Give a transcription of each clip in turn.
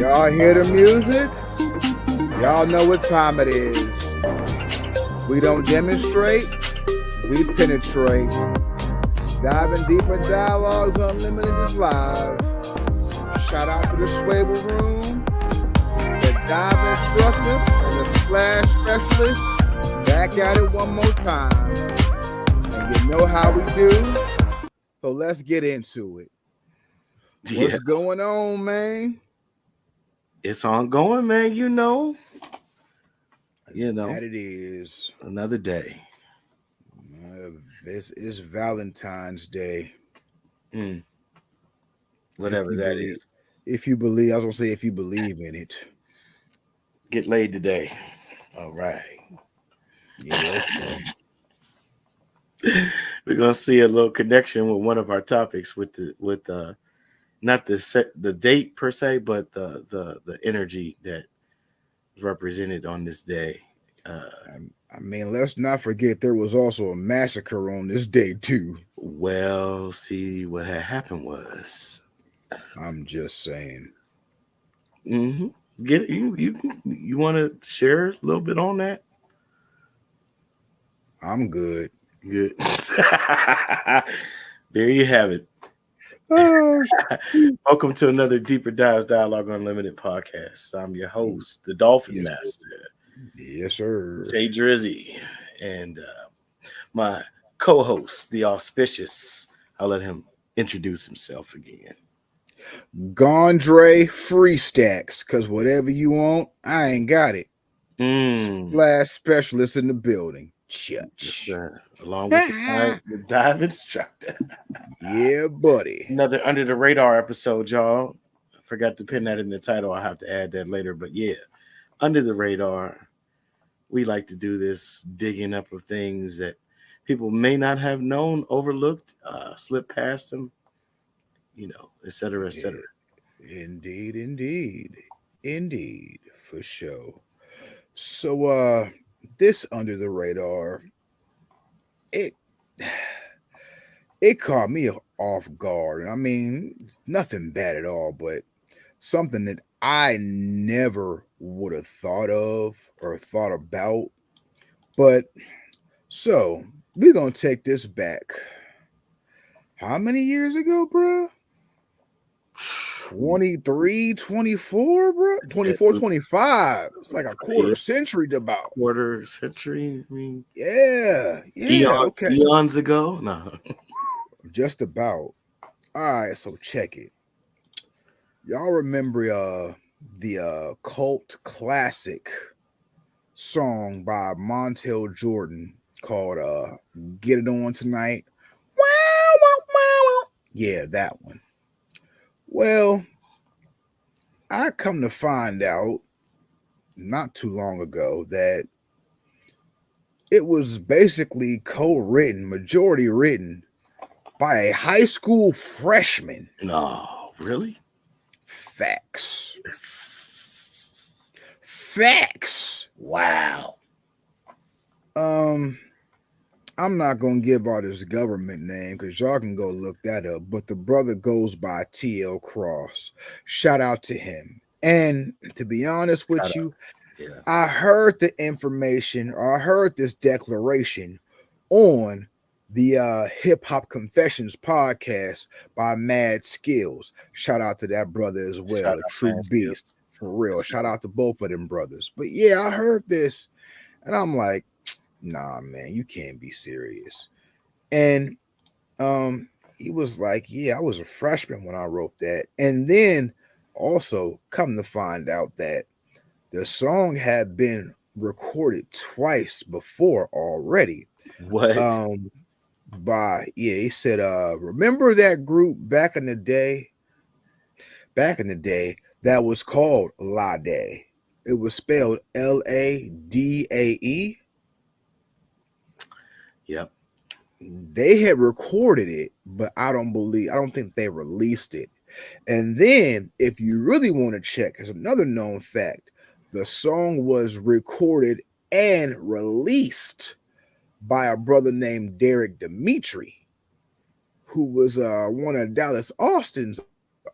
Y'all hear the music? Y'all know what time it is. We don't demonstrate, we penetrate. Diving deeper dialogues unlimited is live. Shout out to the Schwebel room, the dive instructor, and the splash specialist. Back at it one more time. And you know how we do. So let's get into it. What's going on, man? It's ongoing, man. You know. That it is. Another day. This is Valentine's Day. Whatever that is. If you believe, I was going to say if you believe in it. Get laid today. All right. Yeah, okay. We're going to see a little connection with one of our topics with not the date per se, but the energy that is represented on this day. I mean, let's not forget there was also a massacre on this day too. Well, see, what had happened was, I'm just saying. Get you want to share a little bit on that? I'm good. Good. There you have it. Oh, welcome to another Deeper Dives Dialogue Unlimited podcast. I'm your host, the Dolphin Master. Yes, sir. Jay Drizzy, and my co-host, the Auspicious. I'll let him introduce himself again. Gondre Free Stacks, because whatever you want, I ain't got it. Splash specialist in the building. Church. Along with the dive instructor. Yeah, buddy. Another under the radar episode, y'all. I forgot to pin that in the title. I'll have to add that later. But yeah, under the radar. We like to do this digging up of things that people may not have known, overlooked, slipped past them, et cetera, et cetera. Indeed, for sure. So, this under the radar, it caught me off guard. I mean, nothing bad at all, but something that I never would have thought of or thought about. But so we're gonna take this back. How many years ago, bro? 23, 24, bro? 24, 25. It's like a quarter century to about. Quarter century? I mean, yeah. Okay. Eons ago? No. Just about. All right, so check it. Y'all remember the cult classic song by Montel Jordan called Get It On Tonight? Yeah, that one. Well, I come to find out not too long ago that it was basically co-written, majority written by a high school freshman. No, really? Facts. Wow. I'm not gonna give out his government name because y'all can go look that up. But the brother goes by TL Cross. Shout out to him. And to be honest with you, I heard the information, or I heard this declaration on the Hip Hop Confessions podcast by Mad Skills. Shout out to that brother as well, a true beast. For real. Shout out to both of them brothers. But yeah, I heard this and I'm like, nah, man, you can't be serious. And he was like, yeah, I was a freshman when I wrote that. And then also come to find out that the song had been recorded twice before already. What? He said, remember that group back in the day that was called Ladae. It was spelled Ladae. Yep. They had recorded it, but I don't think they released it. And then if you really want to check, there's another known fact. The song was recorded and released by a brother named Derek Dimitri, who was one of Dallas Austin's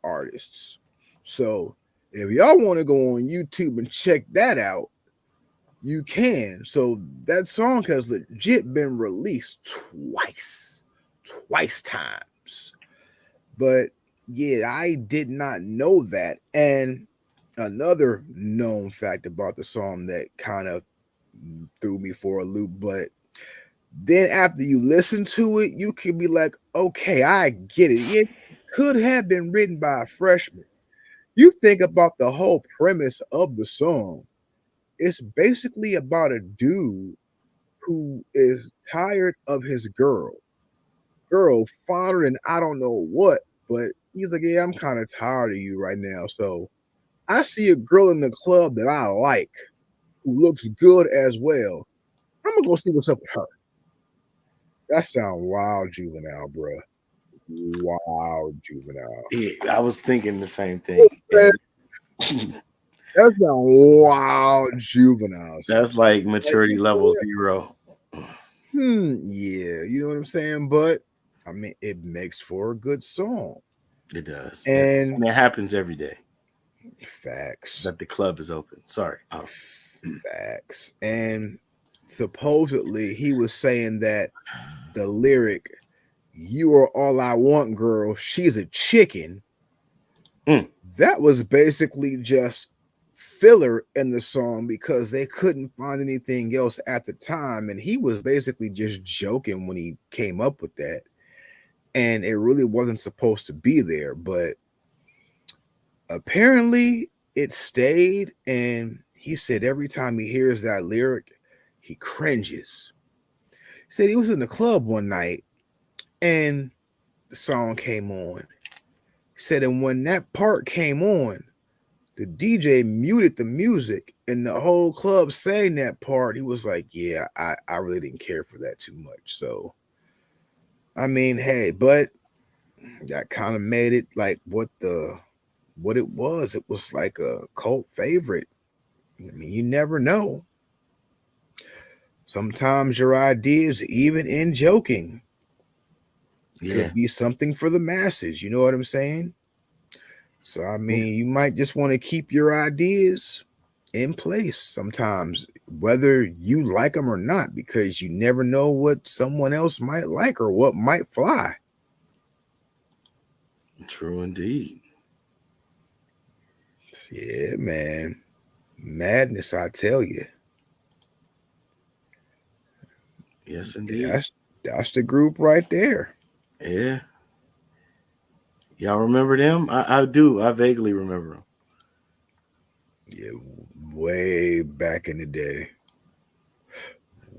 artists. So If y'all want to go on YouTube and check that out, you can. So that song has legit been released twice times. But yeah, I did not know that. And another known fact about the song that kind of threw me for a loop, but then after you listen to it, you can be like, okay, I get it. It could have been written by a freshman. You think about the whole premise of the song. It's basically about a dude who is tired of his girl fonder than I don't know what, but he's like, yeah, I'm kind of tired of you right now. So I see a girl in the club that I like who looks good as well. I'm gonna go see what's up with her. That sound wild juvenile, bruh. Wild juvenile. Yeah, I was thinking the same thing. Man, And that's not wild juvenile. that's like Like, maturity you know level what? zero. Yeah, you know what I'm saying? But I mean, it makes for a good song. It does. And And it happens every day facts, that the club is open. Sorry. facts. And supposedly he was saying that the lyric, "You are all I want, girl, she's a chicken," Mm. that was basically just filler in the song because they couldn't find anything else at the time. And he was basically just joking when he came up with that. And it really wasn't supposed to be there. But apparently it stayed. And he said every time he hears that lyric, he cringes. He said he was in the club one night and the song came on. He said, and when that part came on, the DJ muted the music and the whole club sang that part. He was like, yeah, I really didn't care for that too much. So, I mean, hey, but that kind of made it like what it was. It was like a cult favorite. I mean, you never know. Sometimes your ideas, even in joking, Yeah. could be something for the masses. You know what I'm saying? So, I Yeah. mean, you might just want to keep your ideas in place sometimes, whether you like them or not, because you never know what someone else might like or what might fly. True indeed. Yeah, man. Madness, I tell you. Yes, Yeah, indeed. that's the group right there. Yeah. Y'all remember them? I do. I vaguely remember them. Yeah, way back in the day.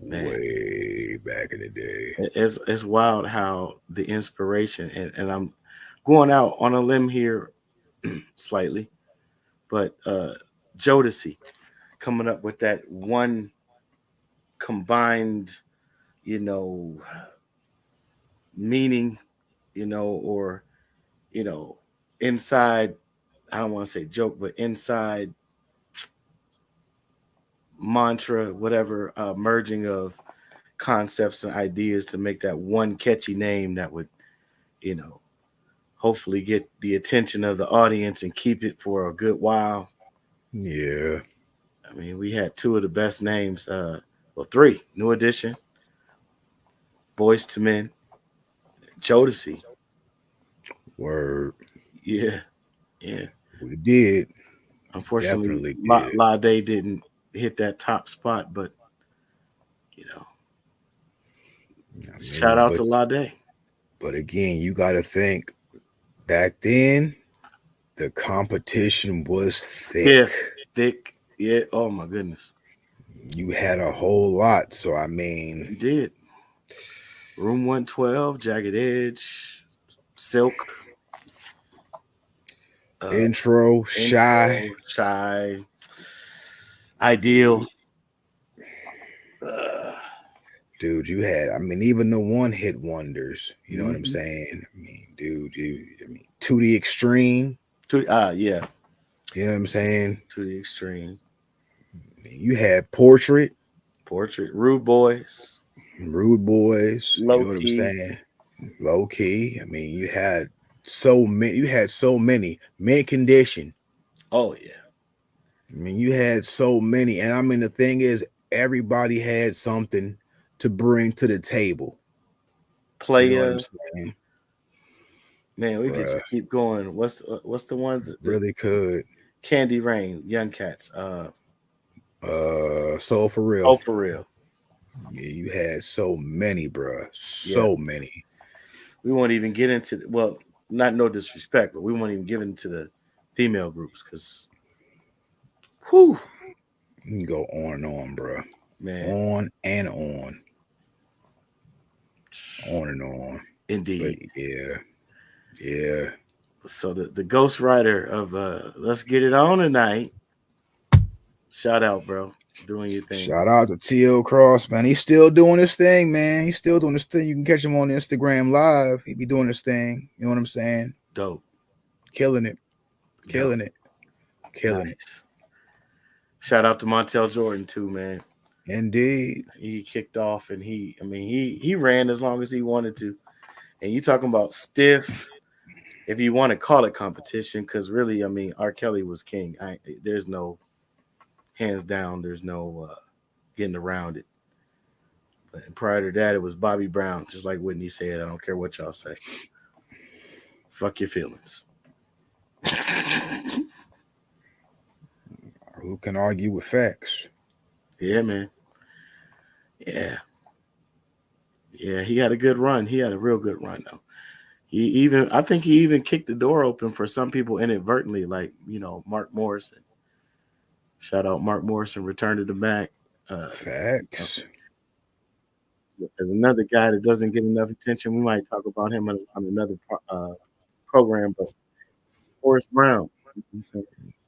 Man, Way back in the day. it's wild how the inspiration and I'm going out on a limb here slightly, but Jodeci coming up with that one combined, you know, meaning, or you know, inside. I don't want to say joke, but inside mantra, whatever, merging of concepts and ideas to make that one catchy name that would, you know, hopefully get the attention of the audience and keep it for a good while. Yeah, I mean, we had two of the best names, well, three: New Edition, Boys to Men, Jodeci. word. Yeah, yeah. We did. Unfortunately, Definitely did. Lade didn't hit that top spot, but you know, I shout mean, out to Lade. but again, you got to think back then the competition was thick. Stiff, thick. Yeah. Oh my goodness, You had a whole lot. So I mean, you did. Room 112, Jagged Edge, Silk, uh, intro, shy. Intro, Shy, Ideal. Uh, Dude, you had, I mean, even the one hit wonders. You know what I'm mhm. saying? I mean, dude, I mean, to the extreme. Yeah, You know what I'm saying? to the extreme. You had portrait, Portrait, Rude Boys, rude boys. You Low know what I'm Key. saying? Low key. I mean, you had so many. You had so many. Mint condition. Oh yeah, I mean, you had so many, and I mean, the thing is, everybody had something to bring to the table. You know what I'm player. saying, Man, we could bruh? just keep going. What's the ones the Really could. Candy Rain, Young Cats. So for real, Oh for real. yeah, you had so many, bruh. Yeah, So many. we won't even get into well, not no disrespect, but we won't even get into the female groups because, whew, You can go on and on, bruh. man, On and on and on. But indeed. yeah, yeah. So the Ghost Rider of Let's Get It On Tonight. Shout out, bro, doing your thing. Shout out to T.O. Cross, man. He's still doing his thing, man. He's still doing his thing. You can catch him on Instagram live. He be doing his thing. You know what I'm saying? Dope. Killing it, Dope. killing it, killing it. Nice. Shout out to Montel Jordan too, man. Indeed. He kicked off and I mean, he ran as long as he wanted to. And you talking about stiff, if you want to call it competition, because really, I mean, R. Kelly was king. There's no hands down. There's no getting around it. But prior to that, it was Bobby Brown, just like Whitney said. I don't care what y'all say. Fuck your feelings. Who can argue with facts? Yeah, man. Yeah, yeah. He had a good run. He had a real good run though. I think he even kicked the door open for some people inadvertently, like Mark Morrison. Shout out Mark Morrison, return to the back. Uh, Facts. as another guy that doesn't get enough attention, we might talk about him on another program. But Horace Brown,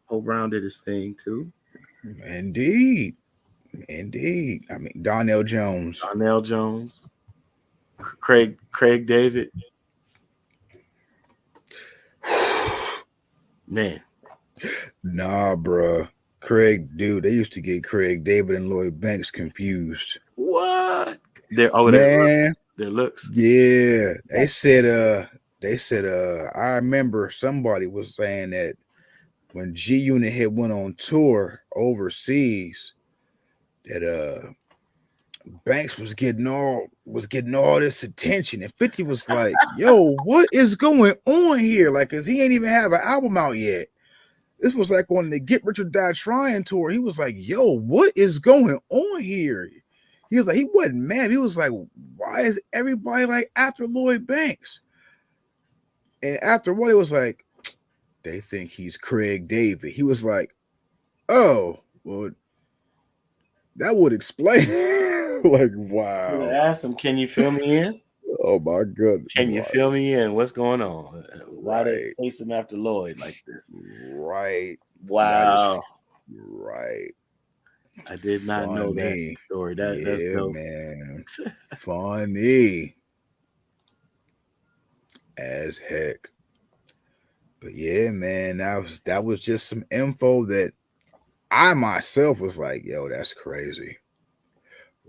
Horace Brown did his thing too. Indeed. Indeed. I mean, Donnell Jones. Donnell Jones, Craig David, man. Nah, bruh. Craig, dude, they used to get Craig David and Lloyd Banks confused. What? Their Man, looks. Their looks. yeah. That's They said I remember somebody was saying that when G Unit had went on tour overseas, that Banks was getting all this attention, and 50 was like, "Yo, what is going on here?" Like, cause he ain't even have an album out yet. This was like on the Get Rich or Die Trying tour. He was like, "Yo, what is going on here?" He was like, he wasn't mad. He was like, "Why is everybody like after Lloyd Banks?" And after what, it was like, they think he's Craig David. He was like, "Oh, well, that would explain." Like, Should have wow. asked him, "Can you fill me in? Oh my goodness. Can you fill me in? What's going on? Why they Right. chasing after Lloyd like this?" Right. That is Wow, right. I did not know that Funny. story. That's Yeah, dope. man. Funny as heck. But yeah, man, that was just some info that I myself was like, yo, that's crazy.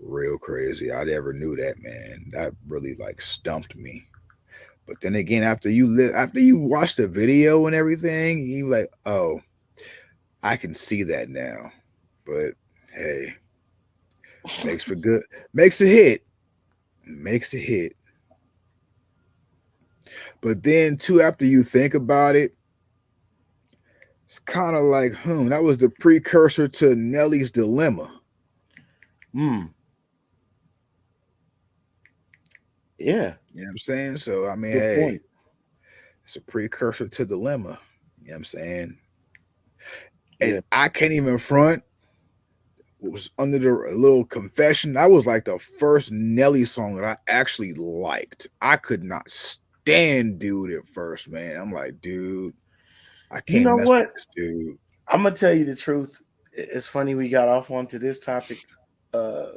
Real crazy. I never knew that, man. That really like stumped me. But then again, after you watch the video and everything, you like, oh, I can see that now. But hey, makes for good, makes a hit, makes a hit. But then too, after you think about it, it's kind of like, that was the precursor to Nelly's Dilemma. Hmm. Yeah. You know what I'm saying? So I mean, Good hey, point. it's a precursor to Dilemma. You know what I'm saying? And Yeah. I can't even front. Was under the little confession. That was like the first Nelly song that I actually liked. I could not stand dude at first, man. I'm like, dude, I You can't know mess with what? this dude. I'm gonna tell you the truth. It's funny we got off onto this topic. Uh,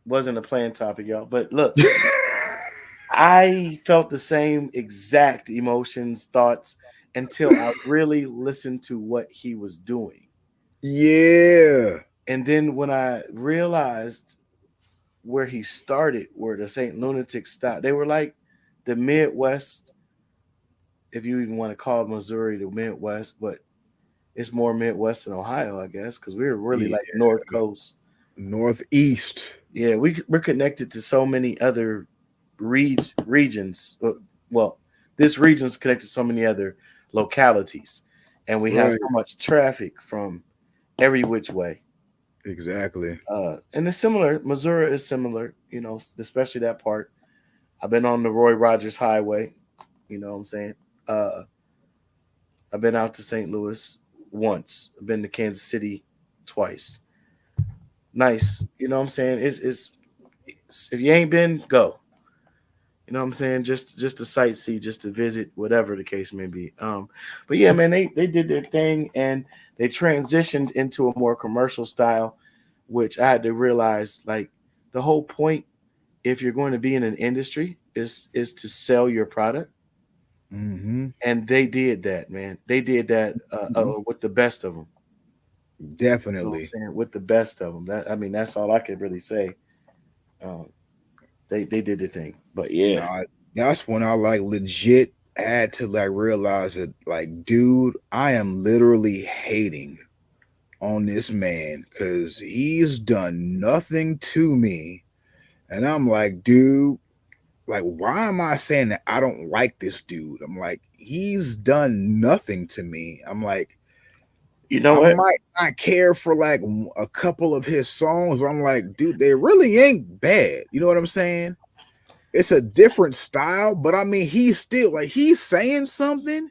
wasn't a planned topic, y'all. But look, I felt the same exact emotions, thoughts until I really listened to what he was doing. Yeah. And then when I realized where he started, where the Saint Lunatics stopped, they were like the Midwest, if you even want to call Missouri the Midwest, but it's more Midwest and Ohio, I guess, because we're really Yeah, like North Coast. Northeast. Yeah, we're connected to so many other regions. Well, this region's connected to so many other localities, and we have Right. so much traffic from every which way. Exactly. And it's similar. Missouri is similar, especially that part. I've been on the Roy Rogers Highway. You know what I'm saying? Uh, I've been out to St. Louis once. I've been to Kansas City twice. Nice. You know what I'm saying? It's if you ain't been, go. You know what I'm saying? Just to sightsee, just to visit, whatever the case may be. But yeah, man, they did their thing and they transitioned into a more commercial style, which I had to realize like the whole point if you're going to be in an industry is to sell your product. Mm-hmm. And they did that, man. They did that Hmm. with the best of them. You know what I'm Definitely. saying? With the best of them. That I mean, that's all I could really say. Um, they did the thing, but yeah, Nah, that's when I like legit had to like realize that like, dude, I am literally hating on this man because he's done nothing to me. And I'm like, dude, like, why am I saying that I don't like this dude? I'm like, he's done nothing to me. I'm like, you know I what? might not care for like a couple of his songs, but I'm like, dude, they really ain't bad. You know what I'm saying? It's a different style, but I mean, he's still like he's saying something,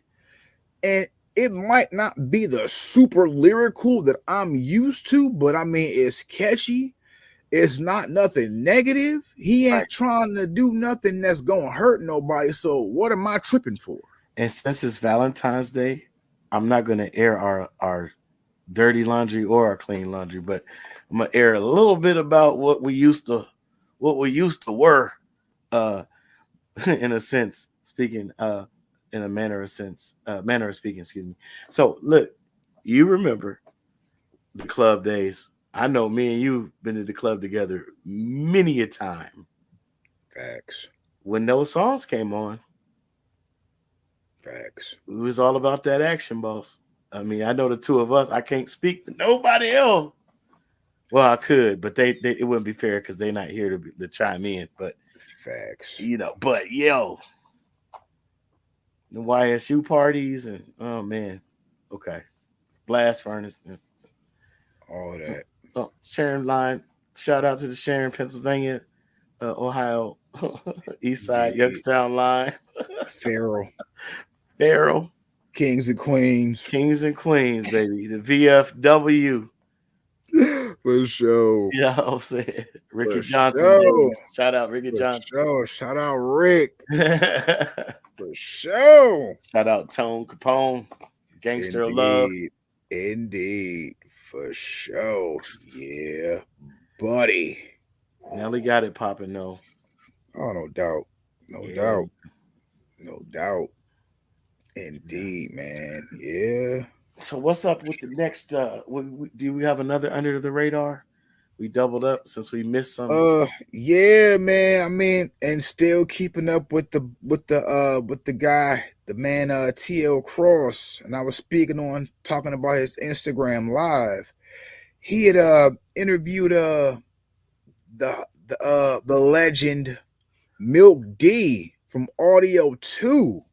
and it might not be the super lyrical that I'm used to, but I mean, it's catchy. It's not nothing negative. He Right. ain't trying to do nothing that's gonna hurt nobody. So what am I tripping for? And since it's Valentine's Day, I'm not gonna air our dirty laundry or our clean laundry, but I'm gonna air a little bit about what we used to were, uh, in a sense, speaking, in a manner of speaking, excuse me. So look, you remember the club days. I know me and you been to the club together many a time. Facts, When those songs came on, facts. it was all about that action, boss. I mean, I know the two of us. I can't speak for nobody else. Well, I could, but they it wouldn't be fair because they're not here to chime in. But Facts. but yo, the YSU parties and oh man, okay, blast furnace. And, All that. oh, Sharon line. Shout out to the Sharon, Pennsylvania, Ohio, East Side, Yeah. Youngstown line, Pharaoh. Barrel, Kings and Queens. Kings and Queens, baby. The VFW. For sure. You know what I'm saying? Ricky For Johnson sure. days. Shout out Ricky For Johnson. sure. Shout out Rick. Shout For sure. out Tone Capone, Gangster of Love. Indeed. Indeed. For sure. Yeah. Buddy. Nelly got it popping though. Oh, no doubt. No Yeah, doubt. No doubt. yeah. Indeed, man. Yeah. So what's up with the next? Do we have another under the radar? We doubled up since we missed some. Yeah, man. I mean, and still keeping up with the guy, the man TL Cross. And I was speaking on talking about his Instagram live. He had interviewed the legend Milk D from Audio 2.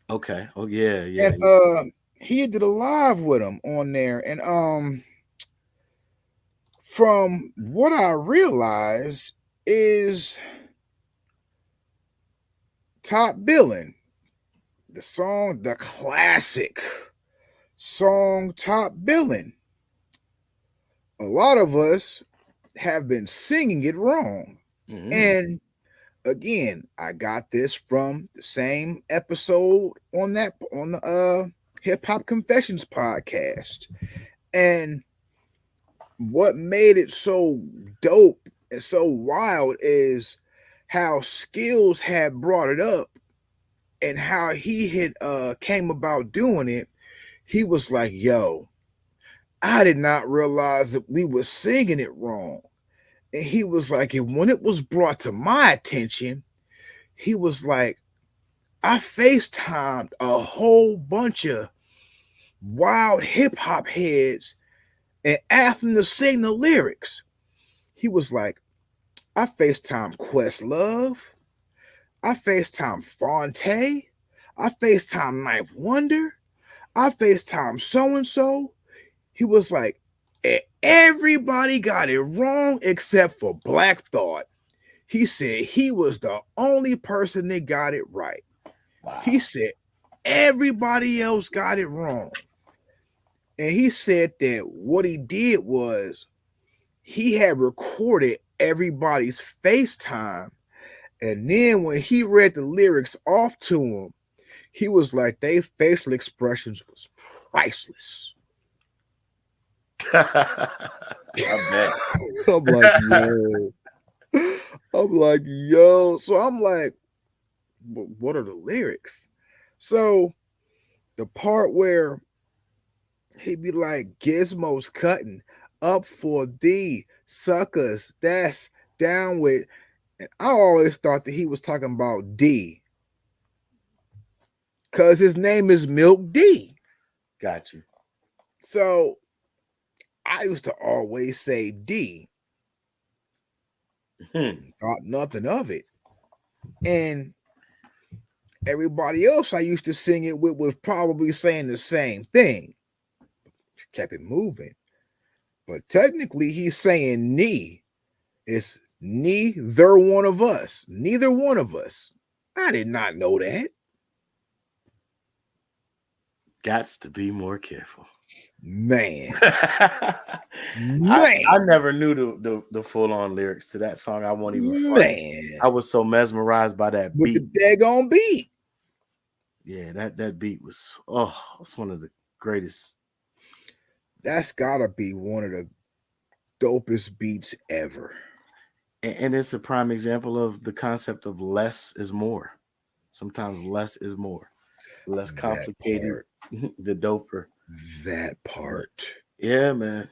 Okay. Oh yeah, yeah, And yeah. he did a live with him on there. And from what I realized is Top Billing, the song, the classic song Top Billing. A lot of us have been singing it wrong. Mm-hmm. And again, I got this from the same episode on the Hip Hop Confessions podcast. And what made it so dope and so wild is how Skills had brought it up and how he had came about doing it. He was like, yo, I did not realize that we were singing it wrong. And he was like, and when it was brought to my attention, he was like, I FaceTimed a whole bunch of wild hip hop heads and asked them to sing the lyrics. He was like, I FaceTime Questlove, I FaceTime Fonte, I FaceTime Ninth Wonder, I FaceTime so and so. He was like, everybody got it wrong except for Black Thought. He said he was the only person that got it right. Wow. He said everybody else got it wrong. And he said that what he did was he had recorded everybody's FaceTime. And then when he read the lyrics off to him, he was like, their facial expressions was priceless. I bet. I'm like, yo. I'm like, yo. So I'm like, what are the lyrics? So the part where he'd be like, Gizmo's cutting up for thee, suckers. That's down with. And I always thought that he was talking about D. Because his name is Milk D. Got you. So I used to always say D. Thought nothing of it. And everybody else I used to sing it with was probably saying the same thing. Just kept it moving. But technically, he's saying "ni." It's neither one of us. Neither one of us. I did not know that. Gots to be more careful. Man. I Man. never knew the full on lyrics to that song. I won't even front. Man. I was so mesmerized by that With beat. the daggone beat. Yeah, that beat was it's one of the greatest. That's gotta be one of the dopest beats ever. And it's a prime example of the concept of less is more. Sometimes less is more. The less complicated, the doper. That But part. yeah, man.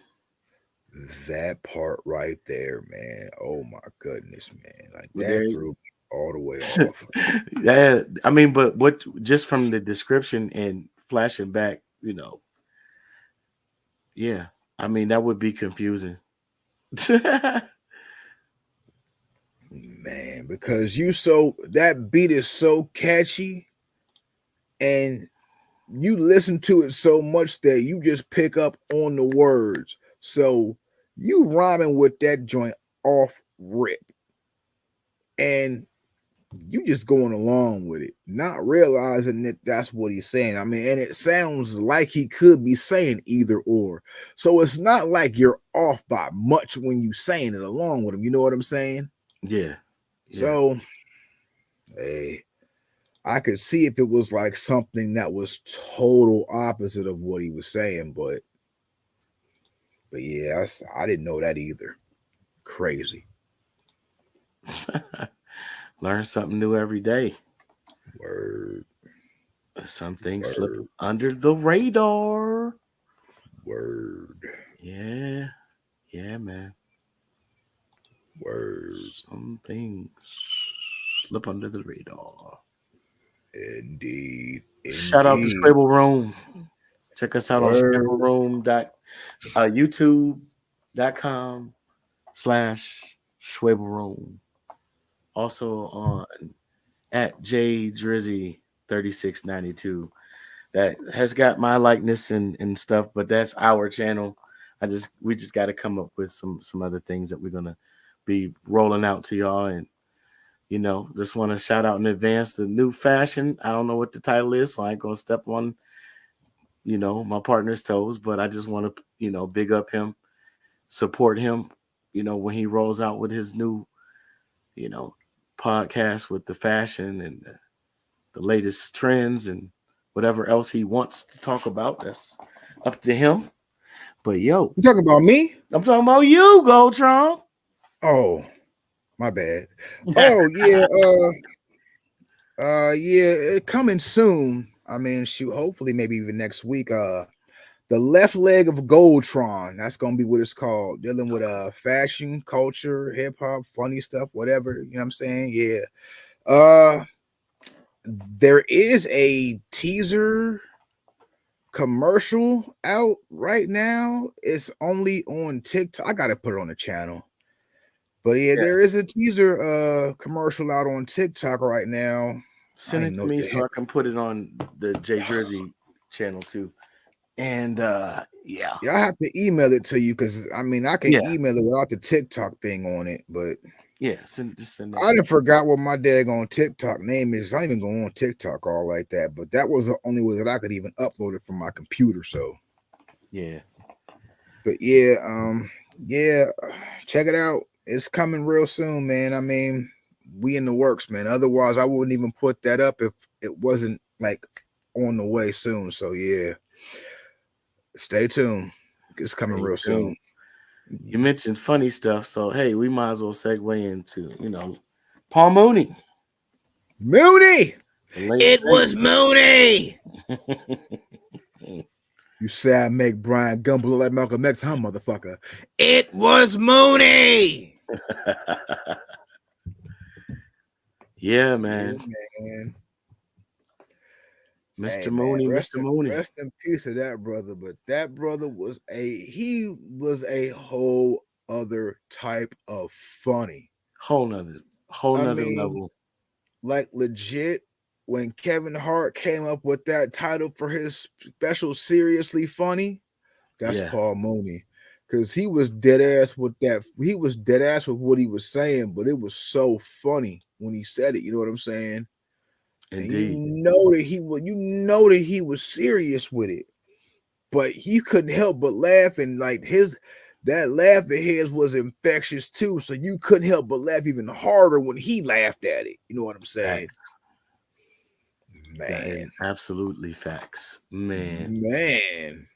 That part right there, man. Oh my goodness, man. Like Well, there that threw me all the way off. yeah, I mean, but what just from the description and flashing back, yeah, I mean that would be confusing. Man, because that beat is so catchy and you listen to it so much that you just pick up on the words. So you rhyming with that joint off rip. And you just going along with it, not realizing that that's what he's saying. I mean, and it sounds like he could be saying either or. So it's not like you're off by much when you saying it along with him. You know what I'm saying? Yeah, yeah. So, hey, I could see if it was like something that was total opposite of what he was saying, but yeah, I didn't know that either. Crazy. Learn something new every day. Word, Some things slip word, under the radar. word, Yeah, yeah, man. word. Some things slip under the radar. Indeed, Shout out to indeed. Schwebel Room. Check us out on Word. youtube.com/Schwebel Room. Also on at JDrizzy3692. That has got my likeness and stuff, but that's our channel. We just got to come up with some other things that we're gonna be rolling out to y'all, and just want to shout out in advance the new fashion. I don't know what the title is, so I ain't gonna step on my partner's toes, but I just want to big up him, support him, when he rolls out with his new you know podcast with the fashion and the latest trends and whatever else he wants to talk about. That's up to him. But yo, You talking about me? I'm talking about you, Goldtron. Oh, my bad. Oh yeah, yeah, coming soon. I mean, shoot, hopefully maybe even next week. The left leg of Goldtron. That's gonna be what it's called. Dealing with fashion, culture, hip hop, funny stuff, whatever. You know what I'm saying? Yeah. There is a teaser commercial out right now. It's only on TikTok. I gotta put it on the channel. But yeah, Yeah. there is a teaser commercial out on TikTok right now. I don't Send even it know to what me the so heck. I can put it on the Jay Jersey channel too. And yeah. Yeah, I have to email it to you because I mean I can Yeah. email it without the TikTok thing on it, but Yeah. Just send that I to me. done forgot what my daggone TikTok name is. I don't even go on TikTok all like that, but that was the only way that I could even upload it from my computer. So, Yeah. but yeah, yeah, check it out. It's coming real soon, man. I mean, we in the works, man. Otherwise, I wouldn't even put that up if it wasn't like on the way soon. So yeah, stay tuned. It's coming Stay real soon. tuned. You mentioned funny stuff, so hey, we might as well segue into, Paul Mooney, Mooney, the late it great. was Mooney. You say I make Brian Gumble look like Malcolm X, huh, motherfucker? It was Mooney. Yeah, Yeah, man. man. Hey, Mr. man, Mooney, Mr. Mooney. rest in peace to that brother. But that brother was a whole other type of funny. Whole I nother mean, level. like legit, when Kevin Hart came up with that title for his special, seriously funny. That's Yeah, Paul Mooney. Cause he was dead ass with that. He was dead ass with what he was saying, but it was so funny when he said it. You know what I'm saying? And indeed. you know that he was serious with it, but he couldn't help but laugh, and like that laugh of his was infectious too. So you couldn't help but laugh even harder when he laughed at it. You know what I'm saying? Facts. That is Man, absolutely facts. Man. man.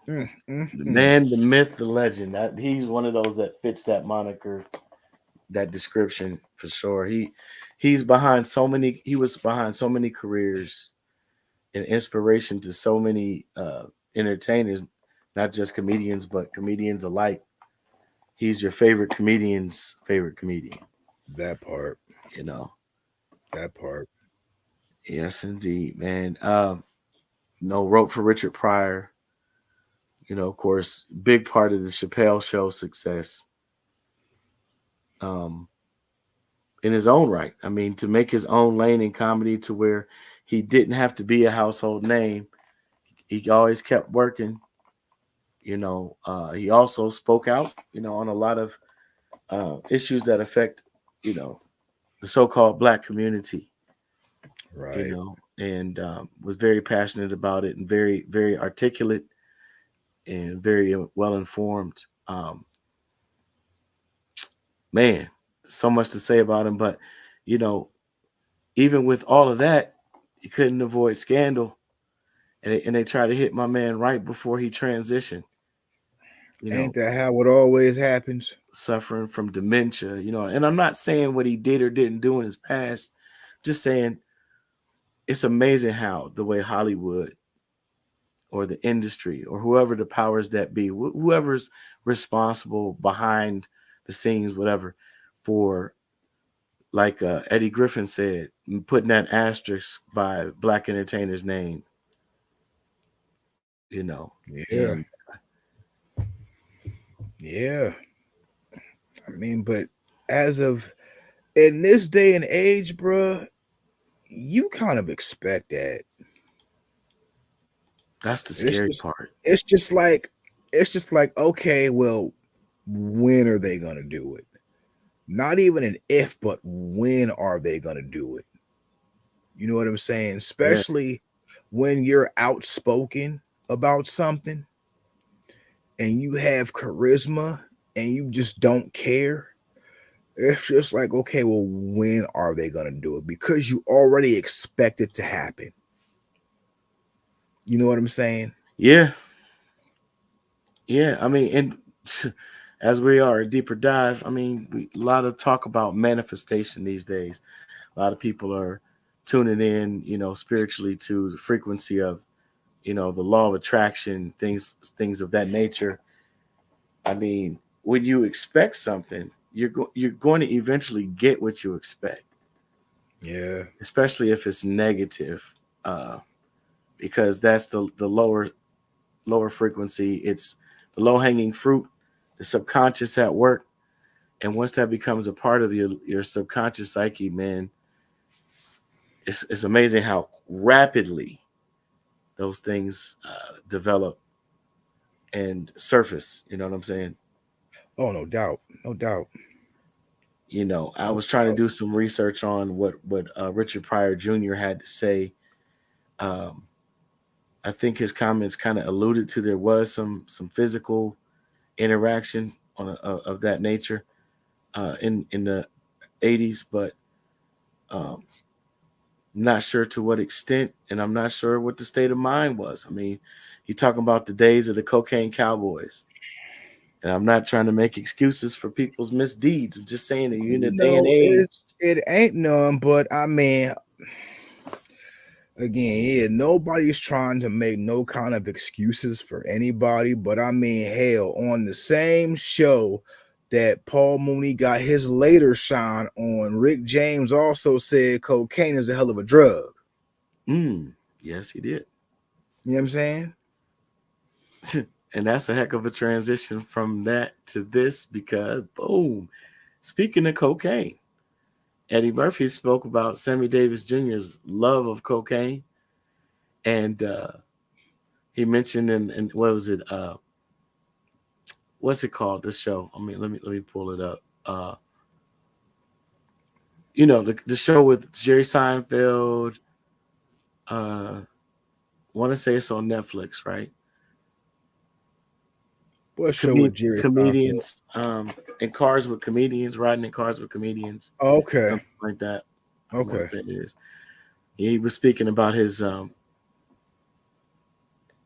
The Mm. man, the myth, the legend. That he's one of those that fits that moniker, that description for sure. He was behind so many careers and inspiration to so many entertainers, not just comedians, but comedians alike. He's your favorite comedian's favorite comedian, That part. you know. That part. Yes, indeed, man. Wrote for Richard Pryor, of course, big part of the Chappelle show success. Um, in his own right. I mean, to make his own lane in comedy to where he didn't have to be a household name. He always kept working. He also spoke out, on a lot of issues that affect, you know, the so-called black community, Right. and was very passionate about it and very, very articulate and very well informed. Man, so much to say about him, but you know, even with all of that, he couldn't avoid scandal, and they tried to hit my man right before he transitioned. You know, Ain't that how it always happens? suffering from dementia. And I'm not saying what he did or didn't do in his past, just saying it's amazing how the way Hollywood or the industry or whoever the powers that be, whoever's responsible behind the scenes, whatever, for like Eddie Griffin said, putting that asterisk by black entertainers' name, Yeah. and Yeah. I mean, but as of in this day and age, bruh, you kind of expect that. that's the It's scary just part. it's just like it's just like, okay, well, when are they gonna do it? Not even an if, but when are they gonna do it? You know what I'm saying? Yeah, Especially when you're outspoken about something and you have charisma and you just don't care. It's just like, okay, well, when are they gonna do it? Because you already expect it to happen. You know what I'm saying? yeah, yeah. I mean, and as we are a deeper dive, I mean, a lot of talk about manifestation these days. A lot of people are tuning in, spiritually to the frequency of, the law of attraction, things of that nature. I mean, when you expect something, you're going to eventually get what you expect, Yeah. especially if it's negative, uh, because that's the lower. lower frequency. It's the low hanging fruit, the subconscious at work. And once that becomes a part of your subconscious psyche, man, it's amazing how rapidly those things develop and surface. You know what I'm saying? Oh, no doubt. No doubt. I No was trying to doubt. do some research on what Richard Pryor Jr. had to say. Um, I think his comments kind of alluded to there was some physical interaction of that nature in the 80s, but um, not sure to what extent, and I'm not sure what the state of mind was. I mean, you're talking about the days of the cocaine cowboys, and I'm not trying to make excuses for people's misdeeds. I'm just saying that you're in a day and No, age. it ain't none, but I mean, again, yeah, nobody's trying to make no kind of excuses for anybody, but I mean, hell, on the same show that Paul Mooney got his later shine on, Rick James also said cocaine is a hell of a drug. Mm, yes, he did. You know what I'm saying? And that's a heck of a transition from that to this because, boom, speaking of cocaine, Eddie Murphy spoke about Sammy Davis Jr.'s love of cocaine. And he mentioned in what was it? What's it called? This show. I mean, let me pull it up. The show with Jerry Seinfeld. Uh, Want to say it's on Netflix, right? What show with Jerry Seinfeld? Comedians in cars with comedians, riding in cars with comedians, Okay, something like that. I want okay. to say it is. He was speaking about his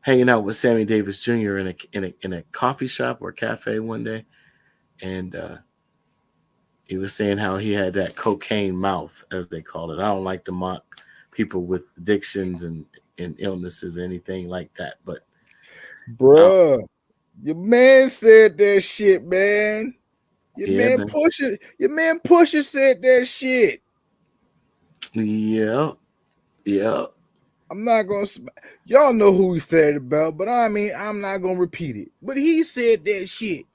hanging out with Sammy Davis Jr. in a coffee shop or cafe one day, and he was saying how he had that cocaine mouth, as they call it. I don't like to mock people with addictions and illnesses or anything like that, but uh, Bruh, your man said that shit, man. yeah, man, Your man Pusha said that shit. yeah, yeah, I'm not gonna. Y'all know who he said it about, but I mean, I'm not gonna repeat it. But he said that shit.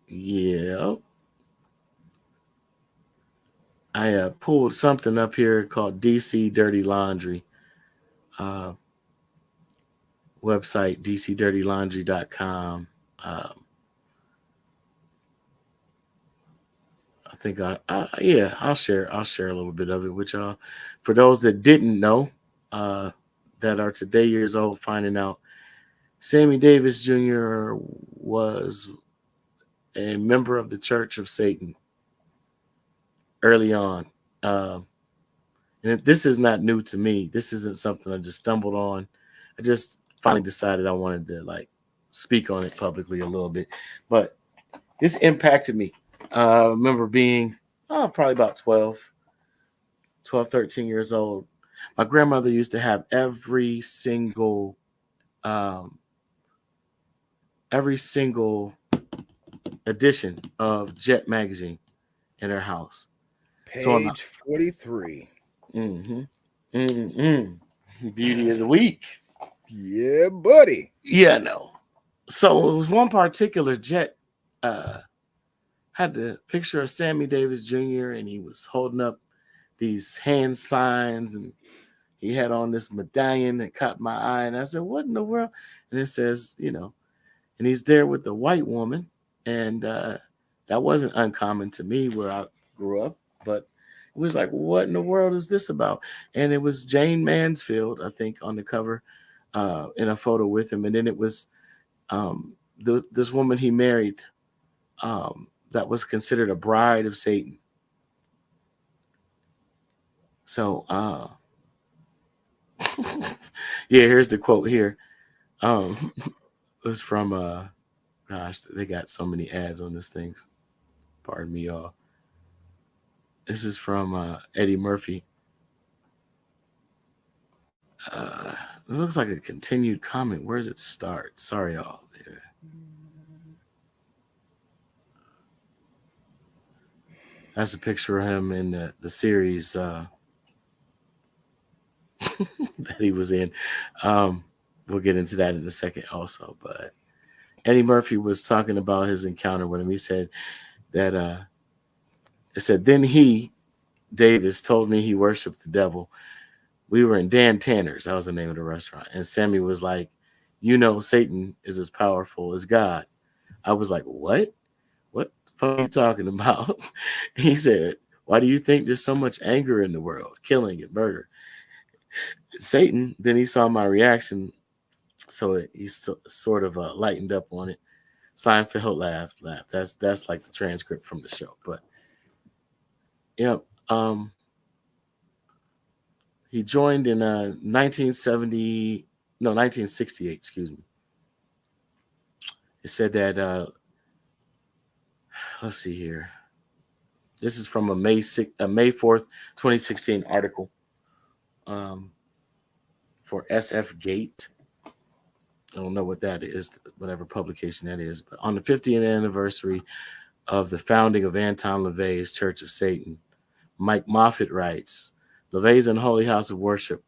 yeah. I pulled something up here called DC Dirty Laundry uh, website, dcdirtylaundry.com. I think yeah, I'll share a little bit of it with y'all. For those that didn't know, uh, that are today years old, finding out Sammy Davis Jr. was a member of the Church of Satan early on. Um, and this is not new to me. This isn't something I just stumbled on. I just finally decided I wanted to like speak on it publicly a little bit. But this impacted me. I remember being probably about 12, 13 years old. My grandmother used to have um, every single edition of Jet magazine in her house. So on the Page 43. mm-hmm, mm-hmm, beauty of the week. Yeah, buddy. Yeah, no. So it was one particular Jet uh, had the picture of Sammy Davis Jr. and he was holding up these hand signs and he had on this medallion that caught my eye, and I said, "What in the world?" And it says, and he's there with a white woman, and that wasn't uncommon to me where I grew up, but it was like, "What in the world is this about?" And it was Jane Mansfield, I think, on the cover, in a photo with him, and then it was um, this woman he married, that was considered a bride of Satan. So, yeah, here's the quote here. It was from gosh, they got so many ads on this thing. Pardon me, y'all. This is from Eddie Murphy. Uh, it looks like a continued comment. Where does it start? Sorry, y'all. That's a picture of him in the series that he was in. Um, we'll get into that in a second also. But Eddie Murphy was talking about his encounter with him. He said that it said then he Davis told me he worshipped the devil. We were in Dan Tanner's. That was the name of the restaurant. And Sammy was like, you know, Satan is as powerful as God. I was like, what? What the fuck are you talking about? He said, why do you think there's so much anger in the world, killing and murder? Satan, then he saw my reaction. So sort of lightened up on it. Seinfeld laughed. That's like the transcript from the show. But yeah, he joined in 1970, no 1968. Excuse me. It said that let's see here. This is from a May 4th, 2016 article um, for SF Gate. I don't know what that is, whatever publication that is. But on the 50th anniversary of the founding of Anton LaVey's Church of Satan, Mike Moffat writes, LaVey's Unholy House of Worship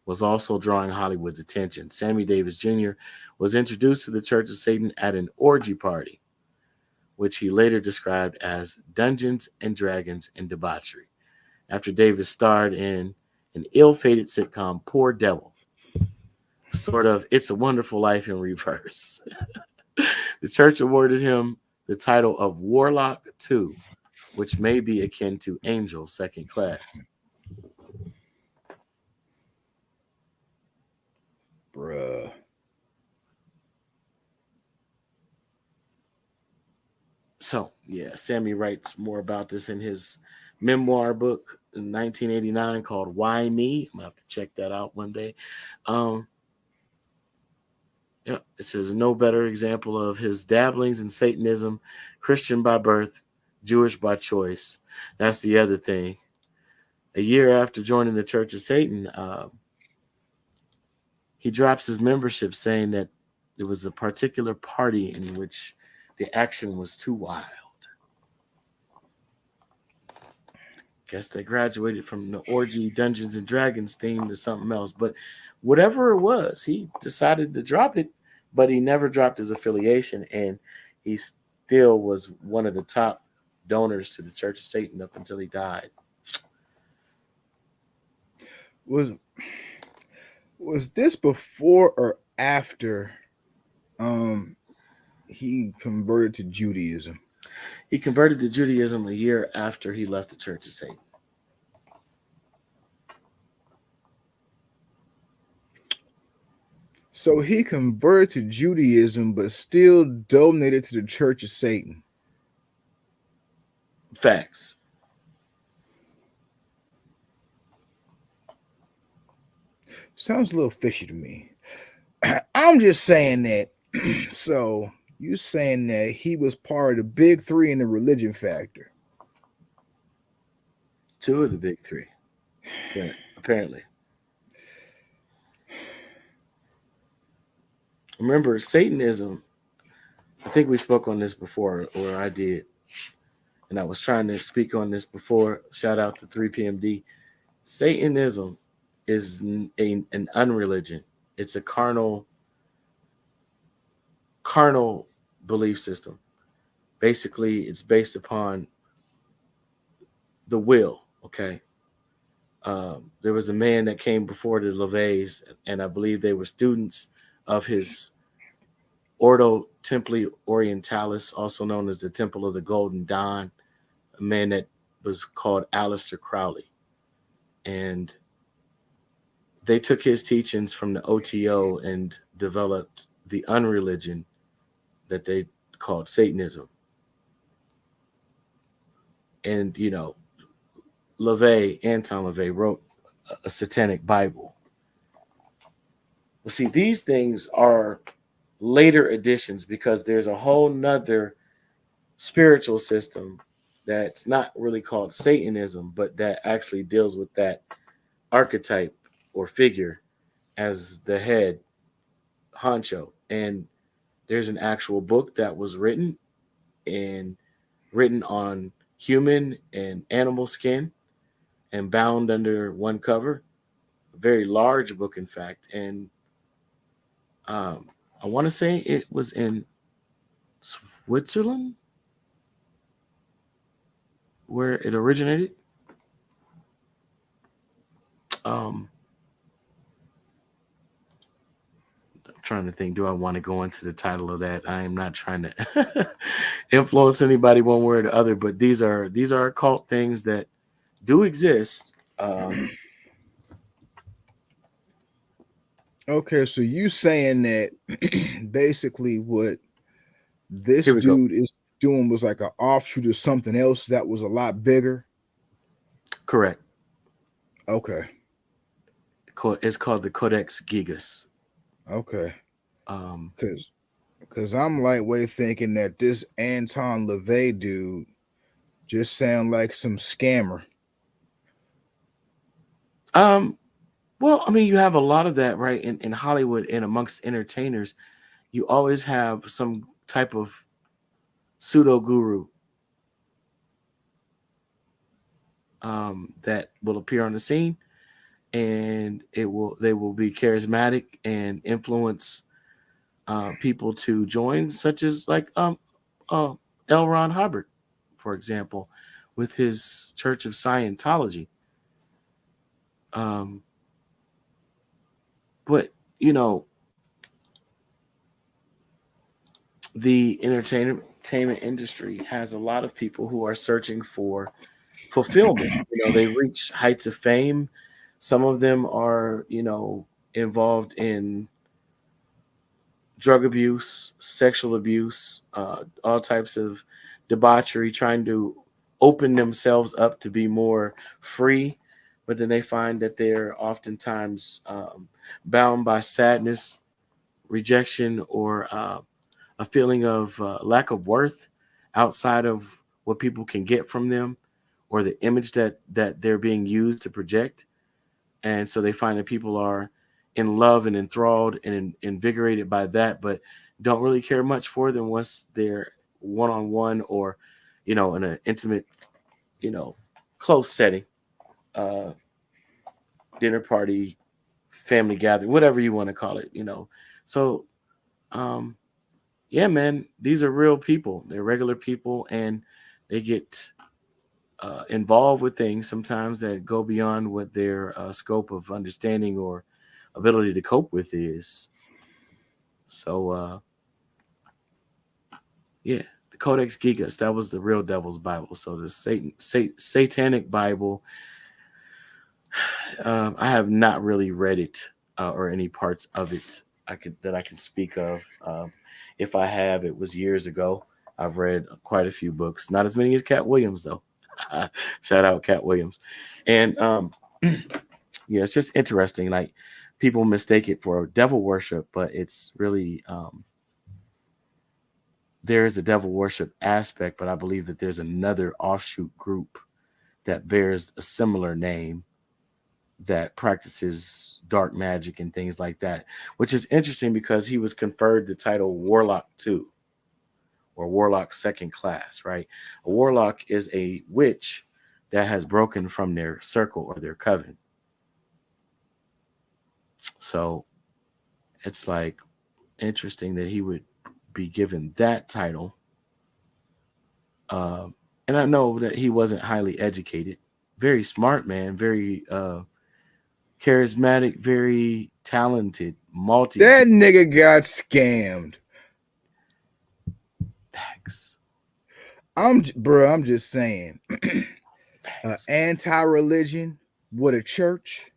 was also drawing Hollywood's attention. Sammy Davis Jr. was introduced to the Church of Satan at an orgy party, which he later described as Dungeons and Dragons and Debauchery, after Davis starred in an ill-fated sitcom, Poor Devil, sort of It's a Wonderful Life in reverse. The church awarded him the title of Warlock II, which may be akin to Angel Second Class. Bruh. So, yeah, Sammy writes more about this in his memoir book in 1989 called Why Me? I'm going to have to check that out one day. Um, yeah, it says no better example of his dabblings in Satanism, Christian by birth, Jewish by choice. That's the other thing. A year after joining the Church of Satan, he drops his membership, saying that it was a particular party in which the action was too wild. Guess they graduated from the orgy Dungeons and Dragons theme to something else. But whatever it was, he decided to drop it, but he never dropped his affiliation, and he still was one of the top donors to the Church of Satan up until he died. Was was this before or after um he converted to Judaism? He converted to Judaism a year after he left the Church of Satan. So he converted to Judaism but still donated to the Church of Satan. Facts. Sounds a little fishy to me. I'm just saying that. So you saying that he was part of the big three in the religion factor? Two of the big three, apparently. Remember, Satanism, I think we spoke on this before, or I did, and I was trying to speak on this before. Shout out to 3PMD. Satanism is an unreligion. It's a carnal belief system. Basically, it's based upon the will. Okay. There was a man that came before the LaVeys, and I believe they were students of his Ordo Templi Orientalis, also known as the Temple of the Golden Dawn, a man that was called Aleister Crowley. And they took his teachings from the OTO and developed the unreligion that they called Satanism. And, Anton LaVey wrote a satanic Bible. Well, see, these things are later additions because there's a whole nother spiritual system that's not really called Satanism, but that actually deals with that archetype or figure as the head honcho. And there's an actual book that was and written on human and animal skin and bound under one cover. A very large book, in fact. And Um, I want to say it was in Switzerland where it originated. Um, I'm trying to think. Do I want to go into the title of that? I am not trying to influence anybody one way or the other, but these are occult things that do exist. Okay, so you saying that basically what this Here we go. dude is doing was like an offshoot of something else that was a lot bigger. Correct. Okay, It's called the Codex Gigas. okay, Um, because I'm lightweight thinking that this Anton LaVey dude just sound like some scammer. um, well, I mean, you have a lot of that, right? In Hollywood and amongst entertainers, you always have some type of pseudo guru that will appear on the scene, and they will be charismatic and influence people to join, such as like uh, L. Ron Hubbard, for example, with his Church of Scientology. Um, but you know, the entertainment industry has a lot of people who are searching for fulfillment. They reach heights of fame. Some of them are, involved in drug abuse, sexual abuse, all types of debauchery, trying to open themselves up to be more free. But then they find that they're oftentimes bound by sadness, rejection, or a feeling of lack of worth outside of what people can get from them or the image that they're being used to project. And so they find that people are in love and enthralled and invigorated by that, but don't really care much for them once they're one on one or, in an intimate, you know, close setting, uh, dinner party, family gathering, whatever you want to call it. So, um, yeah, man, these are real people. They're regular people, and they get involved with things sometimes that go beyond what their scope of understanding or ability to cope with is. So, yeah, the Codex Gigas, that was the real devil's Bible. So the satanic Bible, I have not really read it or any parts of it I can speak of. If I have, it was years ago. I've read quite a few books, not as many as Cat Williams though. Shout out Cat Williams, and yeah, it's just interesting. Like people mistake it for devil worship, but it's really there is a devil worship aspect, but I believe that there's another offshoot group that bears a similar name that practices dark magic and things like that, which is interesting because he was conferred the title Warlock 2 or Warlock second class, right? A warlock is a witch that has broken from their circle or their coven. So it's like interesting that he would be given that title. Um, and I know that he wasn't highly educated, very smart man, very charismatic, very talented, multi That nigga got scammed. facts, Bro, I'm just saying. facts. Anti-religion with a church,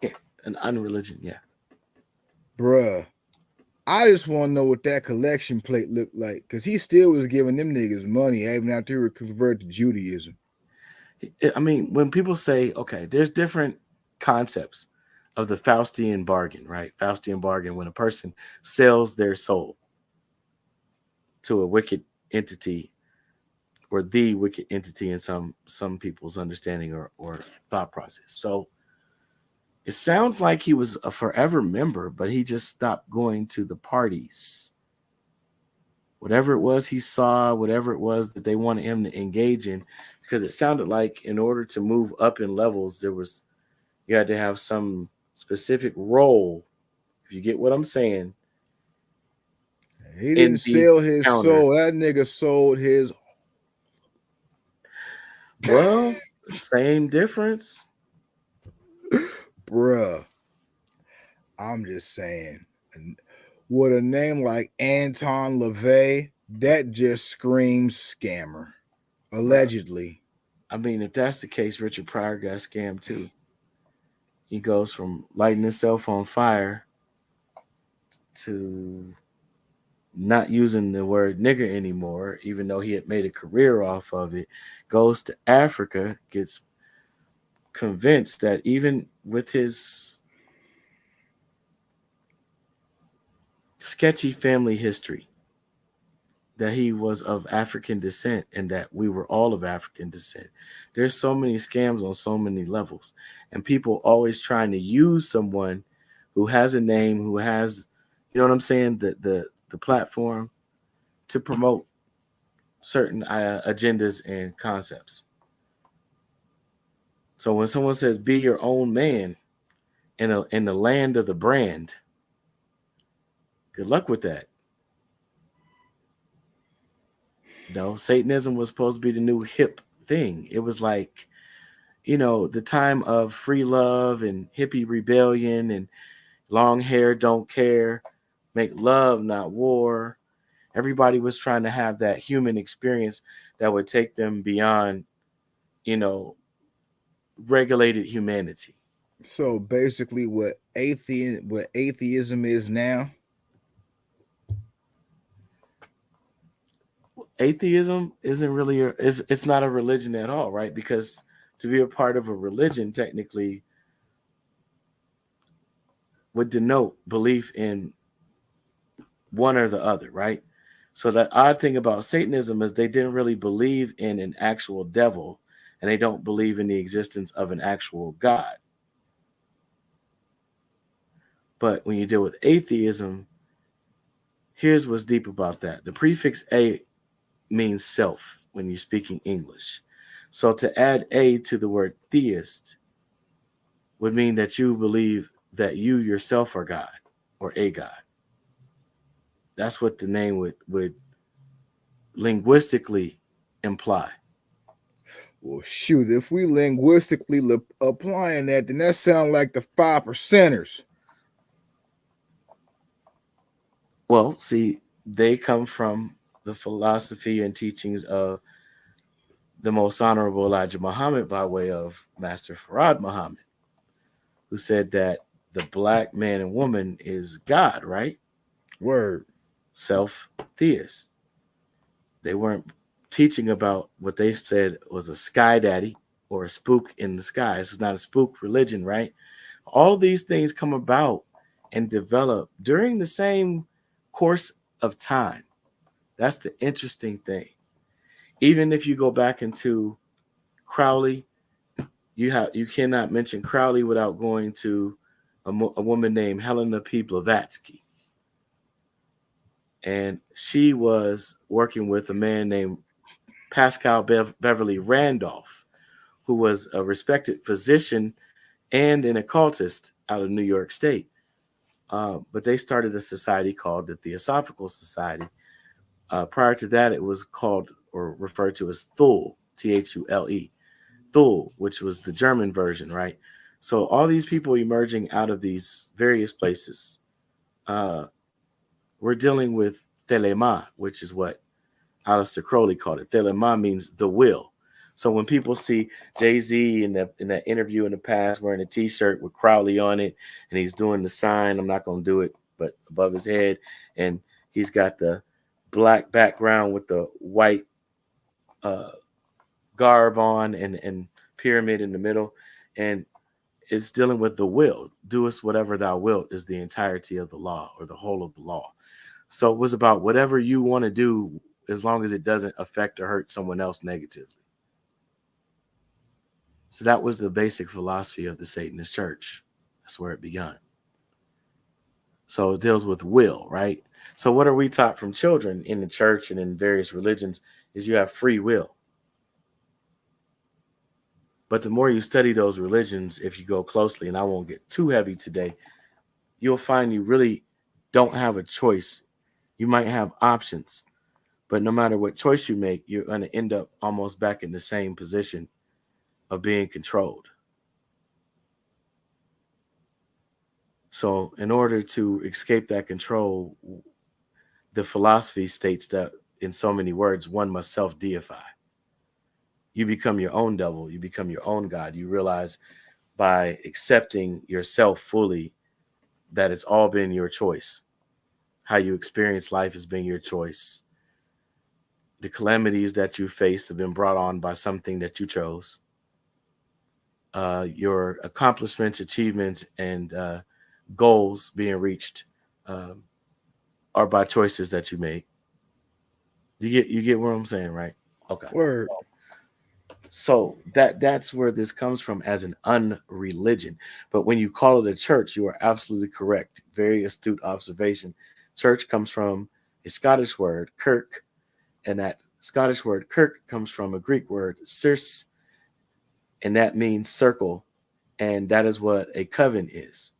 Yeah, an unreligion. Yeah, bruh. I just want to know what that collection plate looked like, because he still was giving them niggas money even after he were converted to Judaism. I mean, when people say, okay, there's different concepts of the Faustian bargain, right? Faustian bargain when a person sells their soul to a wicked entity or the wicked entity in some people's understanding or thought process. So it sounds like he was a forever member, but he just stopped going to the parties. Whatever it was he saw, whatever it was that they wanted him to engage in, because it sounded like in order to move up in levels, you had to have some specific role. If you get what I'm saying, He didn't in these sell his counters. soul. That nigga sold his Well, same difference. bruh. I'm just saying. With a name like Anton LaVey, that just screams scammer. Bruh. Allegedly. I mean, if that's the case, Richard Pryor got scammed too. He goes from lighting himself on fire to not using the word nigger anymore, even though he had made a career off of it, goes to Africa, gets convinced that even with his sketchy family history, that he was of African descent and that we were all of African descent. There's so many scams on so many levels, and people always trying to use someone who has a name, who has, you know what I'm saying, the platform to promote certain agendas and concepts. So when someone says "be your own man" in the land of the brand, good luck with that. No, Satanism was supposed to be the new hip thing. It was like, the time of free love and hippie rebellion and long hair don't care, make love not war. Everybody was trying to have that human experience that would take them beyond, you know, regulated humanity. So basically what atheism is now. Atheism isn't really it's not a religion at all, right? Because to be a part of a religion technically would denote belief in one or the other, right? So the odd thing about Satanism is they didn't really believe in an actual devil, and they don't believe in the existence of an actual God. But when you deal with atheism, here's what's deep about that. The prefix a means self when you're speaking English. So to add a to the word theist would mean that you believe that you yourself are God or a God. That's what the name would linguistically imply. Well, shoot, if we linguistically applying that, then that sounds like the 5%ers. Well, see, they come from the philosophy and teachings of the most honorable Elijah Muhammad by way of Master Farad Muhammad, who said that the black man and woman is God, right? Word. Self theist. They weren't teaching about what they said was a sky daddy or a spook in the sky. This is not a spook religion, right? All of these things come about and develop during the same course of time. That's the interesting thing. Even if you go back into Crowley, you cannot mention Crowley without going to a woman named Helena P. Blavatsky, and she was working with a man named Pascal Beverly Randolph, who was a respected physician and an occultist out of New York State. But they started a society called the Theosophical Society. Prior to that, it was called or referred to as Thule, Thule, Thule, which was the German version, right? So all these people emerging out of these various places, uh, we're dealing with Thelema, which is what Aleister Crowley called it. Thelema means the will. So when people see Jay Z in that interview in the past wearing a T-shirt with Crowley on it, and he's doing the sign, I'm not going to do it, but above his head, and he's got the black background with the white uh, garb on and pyramid in the middle, and it's dealing with the will. Doest whatever thou wilt is the entirety of the law or the whole of the law. So it was about whatever you want to do as long as it doesn't affect or hurt someone else negatively. So that was the basic philosophy of the Satanist church. That's where it began. So it deals with will, right? So what are we taught from children in the church and in various religions is you have free will. But the more you study those religions, if you go closely, and I won't get too heavy today, you'll find you really don't have a choice You might have options, but no matter what choice you make, you're going to end up almost back in the same position of being controlled. So, in order to escape that control, the philosophy states that in so many words, one must self deify. You become your own devil, you become your own God. You realize by accepting yourself fully that it's all been your choice. How you experience life has been your choice. The calamities that you face have been brought on by something that you chose. Your accomplishments, achievements, and goals being reached um, are by choices that you made. You get what I'm saying, right? Okay. Word. So that's where this comes from as an unreligion. But when you call it a church, you are absolutely correct. Very astute observation. Church comes from a Scottish word, kirk, and that Scottish word kirk comes from a Greek word, circe, and that means circle, and that is what a coven is.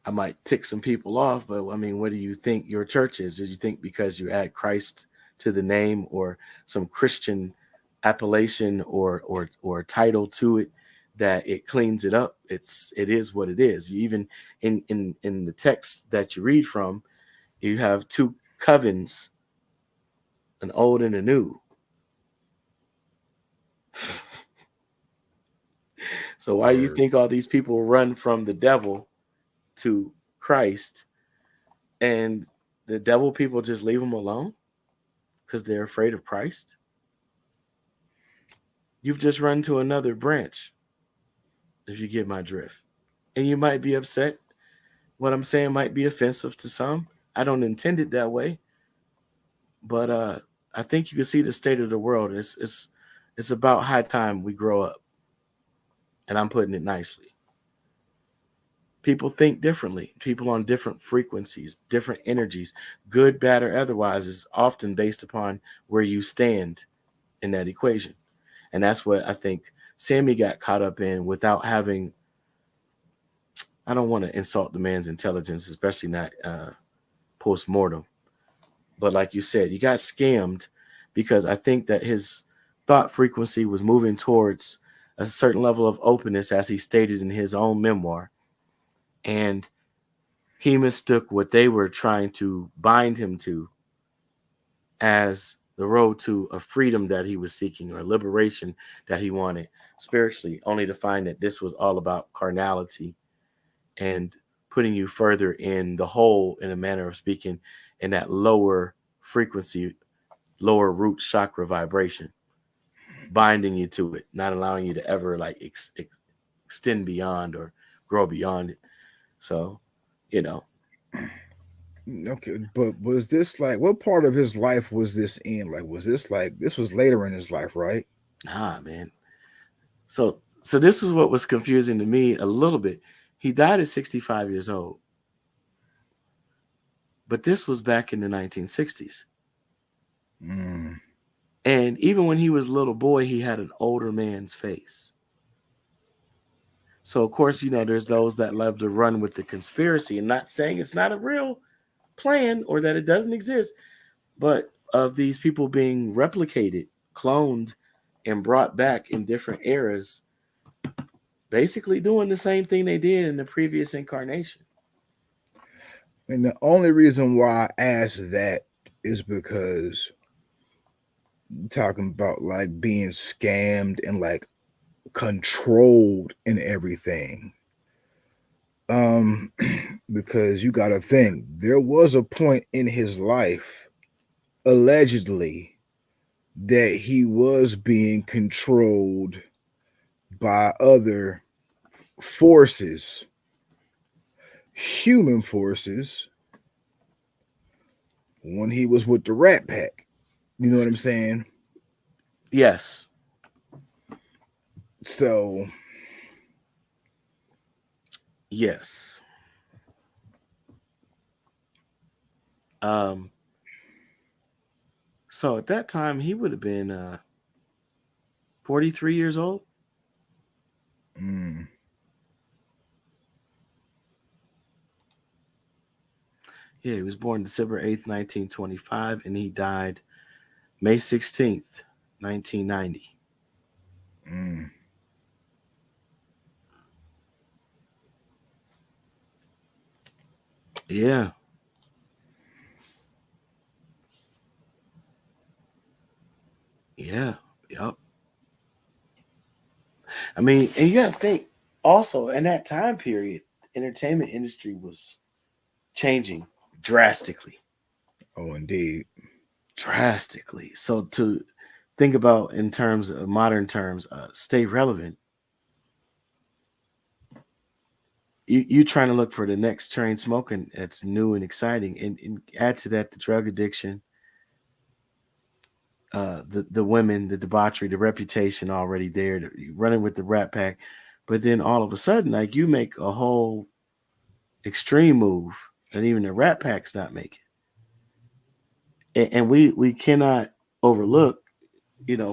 I might tick some people off, but I mean, what do you think your church is? Did you think because you add Christ to the name or some Christian appellation or title to it that it cleans it up? It is what it is. You even in the text that you read from, you have two covens, an old and a new. So why do you Word. think all these people run from the devil to Christ, and the devil people just leave them alone because they're afraid of Christ? You've just run to another branch, if you get my drift. And you might be upset. What I'm saying might be offensive to some. I don't intend it that way, but I think you can see the state of the world. It's about high time we grow up, and I'm putting it nicely. People think differently. People on different frequencies, different energies, good, bad, or otherwise, is often based upon where you stand in that equation. And that's what I think Sammy got caught up in without having. I don't want to insult the man's intelligence, especially not post mortem. But like you said, you got scammed because I think that his thought frequency was moving towards a certain level of openness, as he stated in his own memoir. And he mistook what they were trying to bind him to as the road to a freedom that he was seeking or liberation that he wanted spiritually, only to find that this was all about carnality and putting you further in the hole, in a manner of speaking, in that lower frequency, lower root chakra vibration, binding you to it, not allowing you to ever like extend beyond or grow beyond it. So, you know, Okay, but was this like what part of his life was this in? Like, was this like this was later in his life, right? man. So this was what was confusing to me a little bit. He died at 65 years old, but this was back in the 1960s. Mm. And even when he was a little boy, he had an older man's face. So of course, there's those that love to run with the conspiracy, and not saying it's not a real plan or that it doesn't exist, but of these people being replicated, cloned, and brought back in different eras, basically doing the same thing they did in the previous incarnation. And the only reason why I asked that is because talking about like being scammed and like controlled and everything. Um, because you got to think there was a point in his life, allegedly, that he was being controlled by other forces, human forces, when he was with the Rat Pack. You know what I'm saying? Yes. So, Yes. Um, so at that time, he would have been 43 years old. mm, Yeah, he was born December 8th, 1925, and he died May 16th, 1990. Mm. Yeah, yeah, yep. I mean, and you got to think also in that time period, entertainment industry was changing drastically, Oh, indeed. drastically. So to think about in terms of modern terms, stay relevant. You trying to look for the next train smoking that's new and exciting, and add to that the drug addiction, the women, the debauchery, the reputation already there, running with the Rat Pack, but then all of a sudden, like you make a whole extreme move, and even the Rat Pack's not making, and we cannot overlook,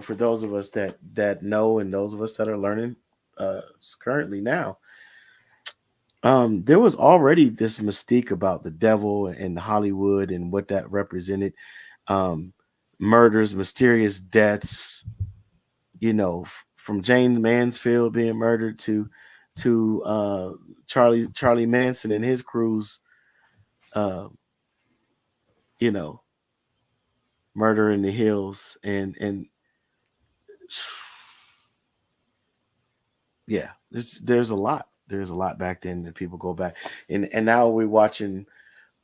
for those of us that know, and those of us that are learning uh, currently now, there was already this mystique about the devil and Hollywood and what that represented. Um, Murders, mysterious deaths, from Jane Mansfield being murdered to Charlie Manson and his crews, uh, you know, murder in the hills, and yeah, there's a lot back then that people go back, and now we're watching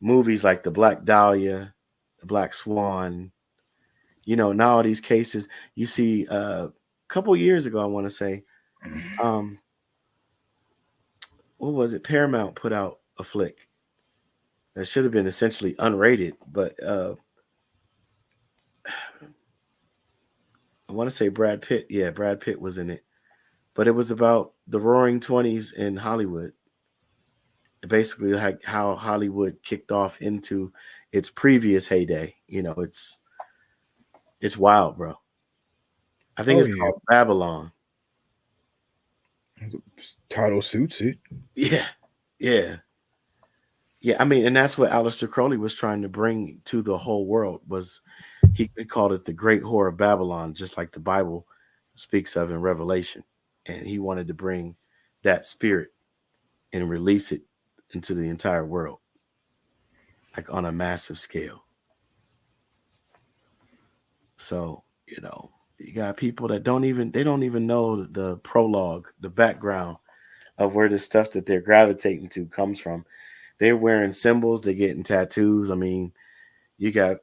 movies like the Black Dahlia, the Black Swan. Now all these cases you see. A couple years ago, I want to say, um, what was it? Paramount put out a flick that should have been essentially unrated, but I want to say Brad Pitt. Yeah, Brad Pitt was in it, but it was about the Roaring Twenties in Hollywood. Basically, like how Hollywood kicked off into its previous heyday. It's wild, bro. I think Oh it's yeah. called Babylon. Title suits it. Yeah, yeah, yeah. I mean, and that's what Aleister Crowley was trying to bring to the whole world. Was he called it the Great Whore of Babylon, just like the Bible speaks of in Revelation, and he wanted to bring that spirit and release it into the entire world, like on a massive scale. So, you got people that don't even know the prologue, the background of where the stuff that they're gravitating to comes from. They're wearing symbols, they're getting tattoos. I mean, you got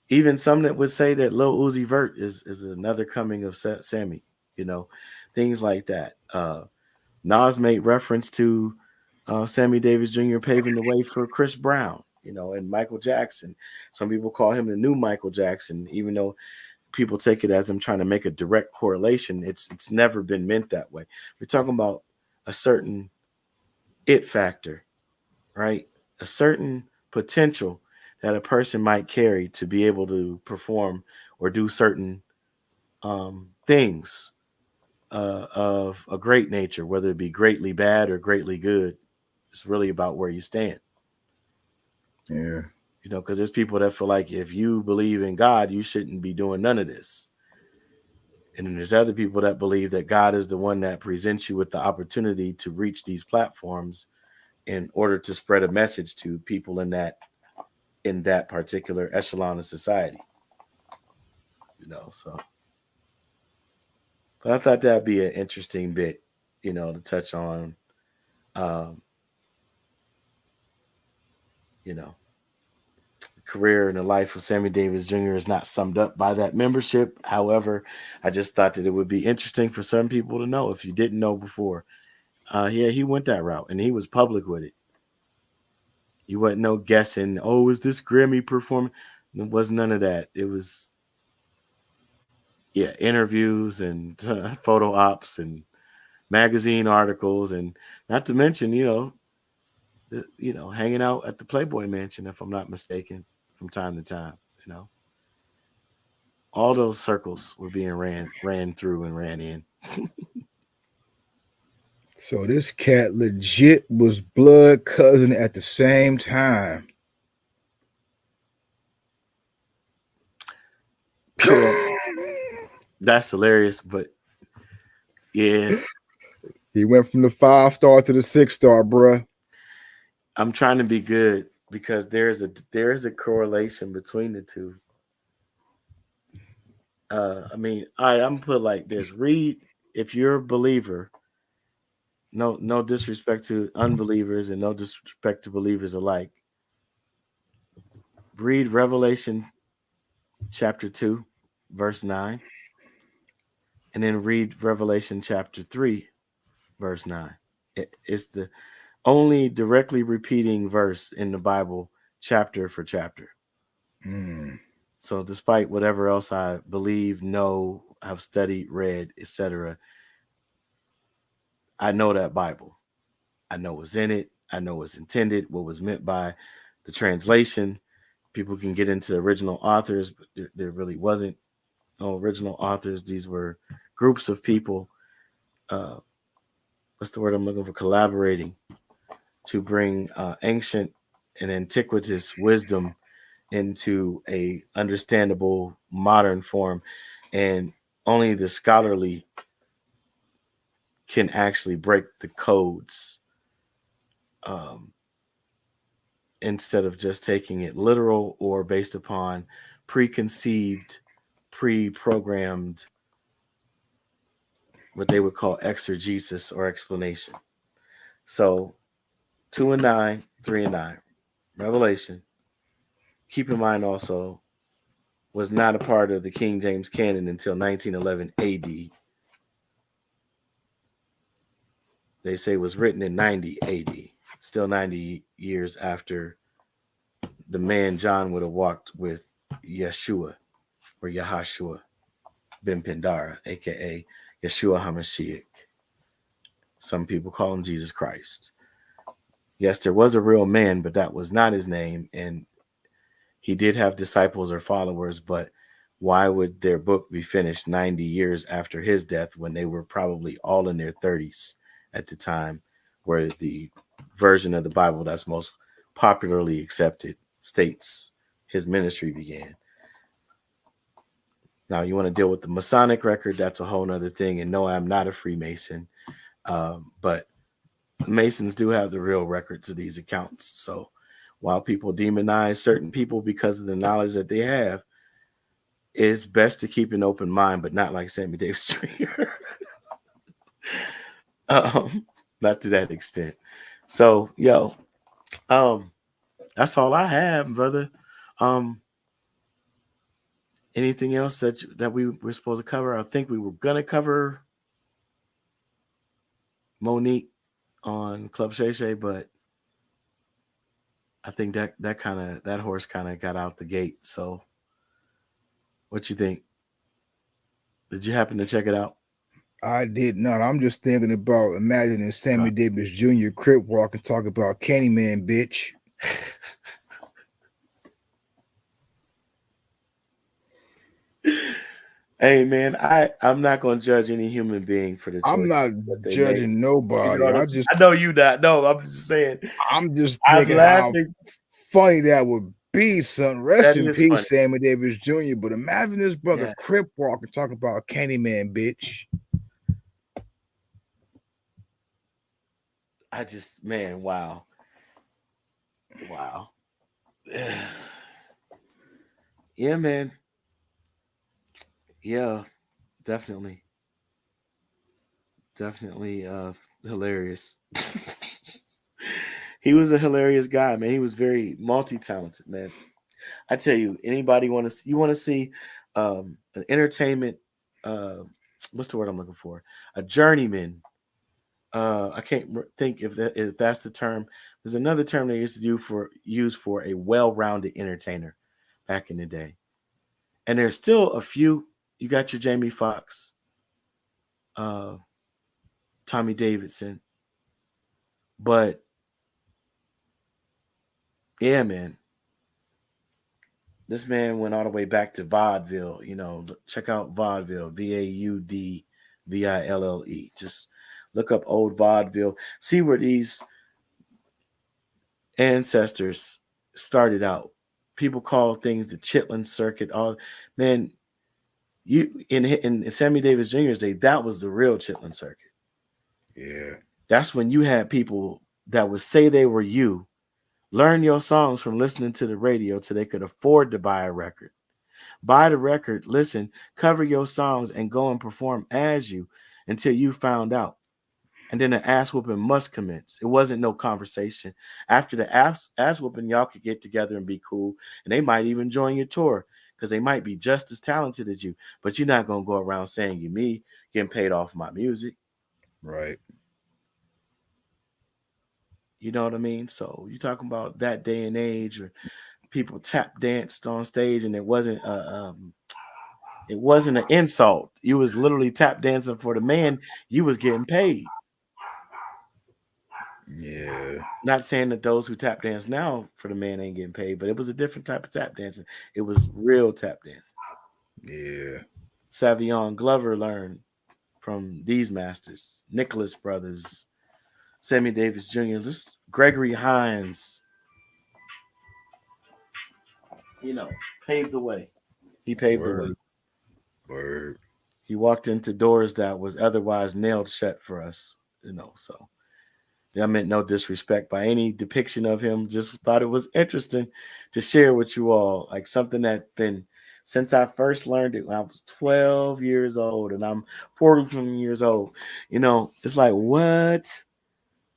even some that would say that Lil Uzi Vert is another coming of Sammy, you know, things like that. Nas made reference to Sammy Davis Jr. paving the way for Chris Brown, and Michael Jackson. Some people call him the new Michael Jackson, even though people take it as I'm trying to make a direct correlation. It's never been meant that way. We're talking about a certain it factor, right? A certain potential that a person might carry to be able to perform or do certain things of a great nature, whether it be greatly bad or greatly good. It's really about where you stand, Yeah. because there's people that feel like if you believe in God, you shouldn't be doing none of this. And then there's other people that believe that God is the one that presents you with the opportunity to reach these platforms in order to spread a message to people in that particular echelon of society. So but I thought that'd be an interesting bit, to touch on. Um, you know, career and the life of Sammy Davis Jr. is not summed up by that membership. However, I just thought that it would be interesting for some people to know if you didn't know before. Yeah, he went that route and he was public with it. You wasn't no guessing. Oh, is this Grammy performing? There was none of that. It was, yeah, interviews and photo ops and magazine articles, and not to mention, hanging out at the Playboy Mansion, if I'm not mistaken, from time to time. You know, all those circles were being ran through and ran in. So this cat legit was blood cousin at the same time. Yeah, that's hilarious. But yeah, He went from the 5-star to the 6-star, bruh. I'm trying to be good because there is a correlation between the two. I mean, all right, I'm gonna put it like this: read if you're a believer. No disrespect to unbelievers and no disrespect to believers alike. Read Revelation chapter 2, verse 9, and then read Revelation chapter 3, verse 9. It's the only directly repeating verse in the Bible, chapter for chapter. Mm. So, despite whatever else I believe, know, have studied, read, etc., I know that Bible. I know what's in it. I know what's intended, what was meant by the translation. People can get into original authors, but there really wasn't no original authors. These were groups of people. Uh, what's the word I'm looking for? Collaborating to bring ancient and antiquitous wisdom into a understandable modern form, and only the scholarly can actually break the codes, um, instead of just taking it literal or based upon preconceived, pre-programmed, what they would call exegesis or explanation. So 2 and 9, 3 and 9, Revelation. Keep in mind also was not a part of the King James canon until 1911 AD. They say it was written in 90 AD, still 90 years after the man John would have walked with Yeshua or Yahashua ben Pindara, aka Yeshua HaMashiach. Some people call him Jesus Christ. Yes, there was a real man, but that was not his name. And he did have disciples or followers, but why would their book be finished 90 years after his death when they were probably all in their 30s at the time, where the version of the Bible that's most popularly accepted states his ministry began? Now, you want to deal with the Masonic record, that's a whole nother thing. And no, I'm not a Freemason, but Masons do have the real records of these accounts. So while people demonize certain people because of the knowledge that they have, it's best to keep an open mind, but not like Sammy Davis Jr. um, not to that extent. So, um, that's all I have, brother. Um, anything else that we were supposed to cover? I think we were gonna cover Monique on Club Shay Shay, but I think that horse kind of got out the gate. So, what you think? Did you happen to check it out? I did not. I'm just thinking about imagining Uh, Sammy Davis Jr. crip walk and talk about Candyman, bitch. Hey man, I'm not gonna judge any human being for the I'm not choices that they make. judging You know nobody. what I I'm just I know you not. No, I'm just saying. I'm just I'm thinking how laughing. funny that would be, son. That Rest in is funny. peace, Sammy Davis Jr. But imagine this brother Yeah. crip walk and talk about Candyman, bitch. I just man, wow. Wow. Yeah, man. Yeah, definitely. Definitely hilarious. He was a hilarious guy, man. He was very multi-talented, man. I tell you, anybody want to see an entertainment, uh what's the word I'm looking for? A journeyman. I can't think if that's the term. There's another term they used to use for a well-rounded entertainer back in the day. And there's still a few. You got your Jamie Foxx, uh, Tommy Davidson, but yeah, man, this man went all the way back to vaudeville. Check out vaudeville, VAUDVILLE. Just Look up old vaudeville. See where these ancestors started out. People call things the Chitlin Circuit. All man, you in Sammy Davis Jr.'s day, that was the real Chitlin Circuit. Yeah. That's when you had people that would say they were you, learn your songs from listening to the radio till they could afford to buy a record. Buy the record, listen, cover your songs, and go and perform as you until you found out. And then the ass whooping must commence. It wasn't no conversation. After the ass whooping, y'all could get together and be cool, and they might even join your tour because they might be just as talented as you. But you're not gonna go around saying you me, getting paid off my music. Right. You know what I mean? So you talking about that day and age where people tap danced on stage, and it wasn't an insult. You was literally tap dancing for the man. You was getting paid. Yeah. Not saying that those who tap dance now for the man ain't getting paid, but it was a different type of tap dancing. It was real tap dancing. Yeah. Savion Glover learned from these masters, Nicholas Brothers, Sammy Davis Jr., just Gregory Hines, you know, paved the way. He paved the way. Word. Word. He walked into doors that was otherwise nailed shut for us, so that meant no disrespect by any depiction of him. Just thought it was interesting to share with you all, like something that been since I first learned it when I was 12 years old, and I'm 41 years old. It's like what?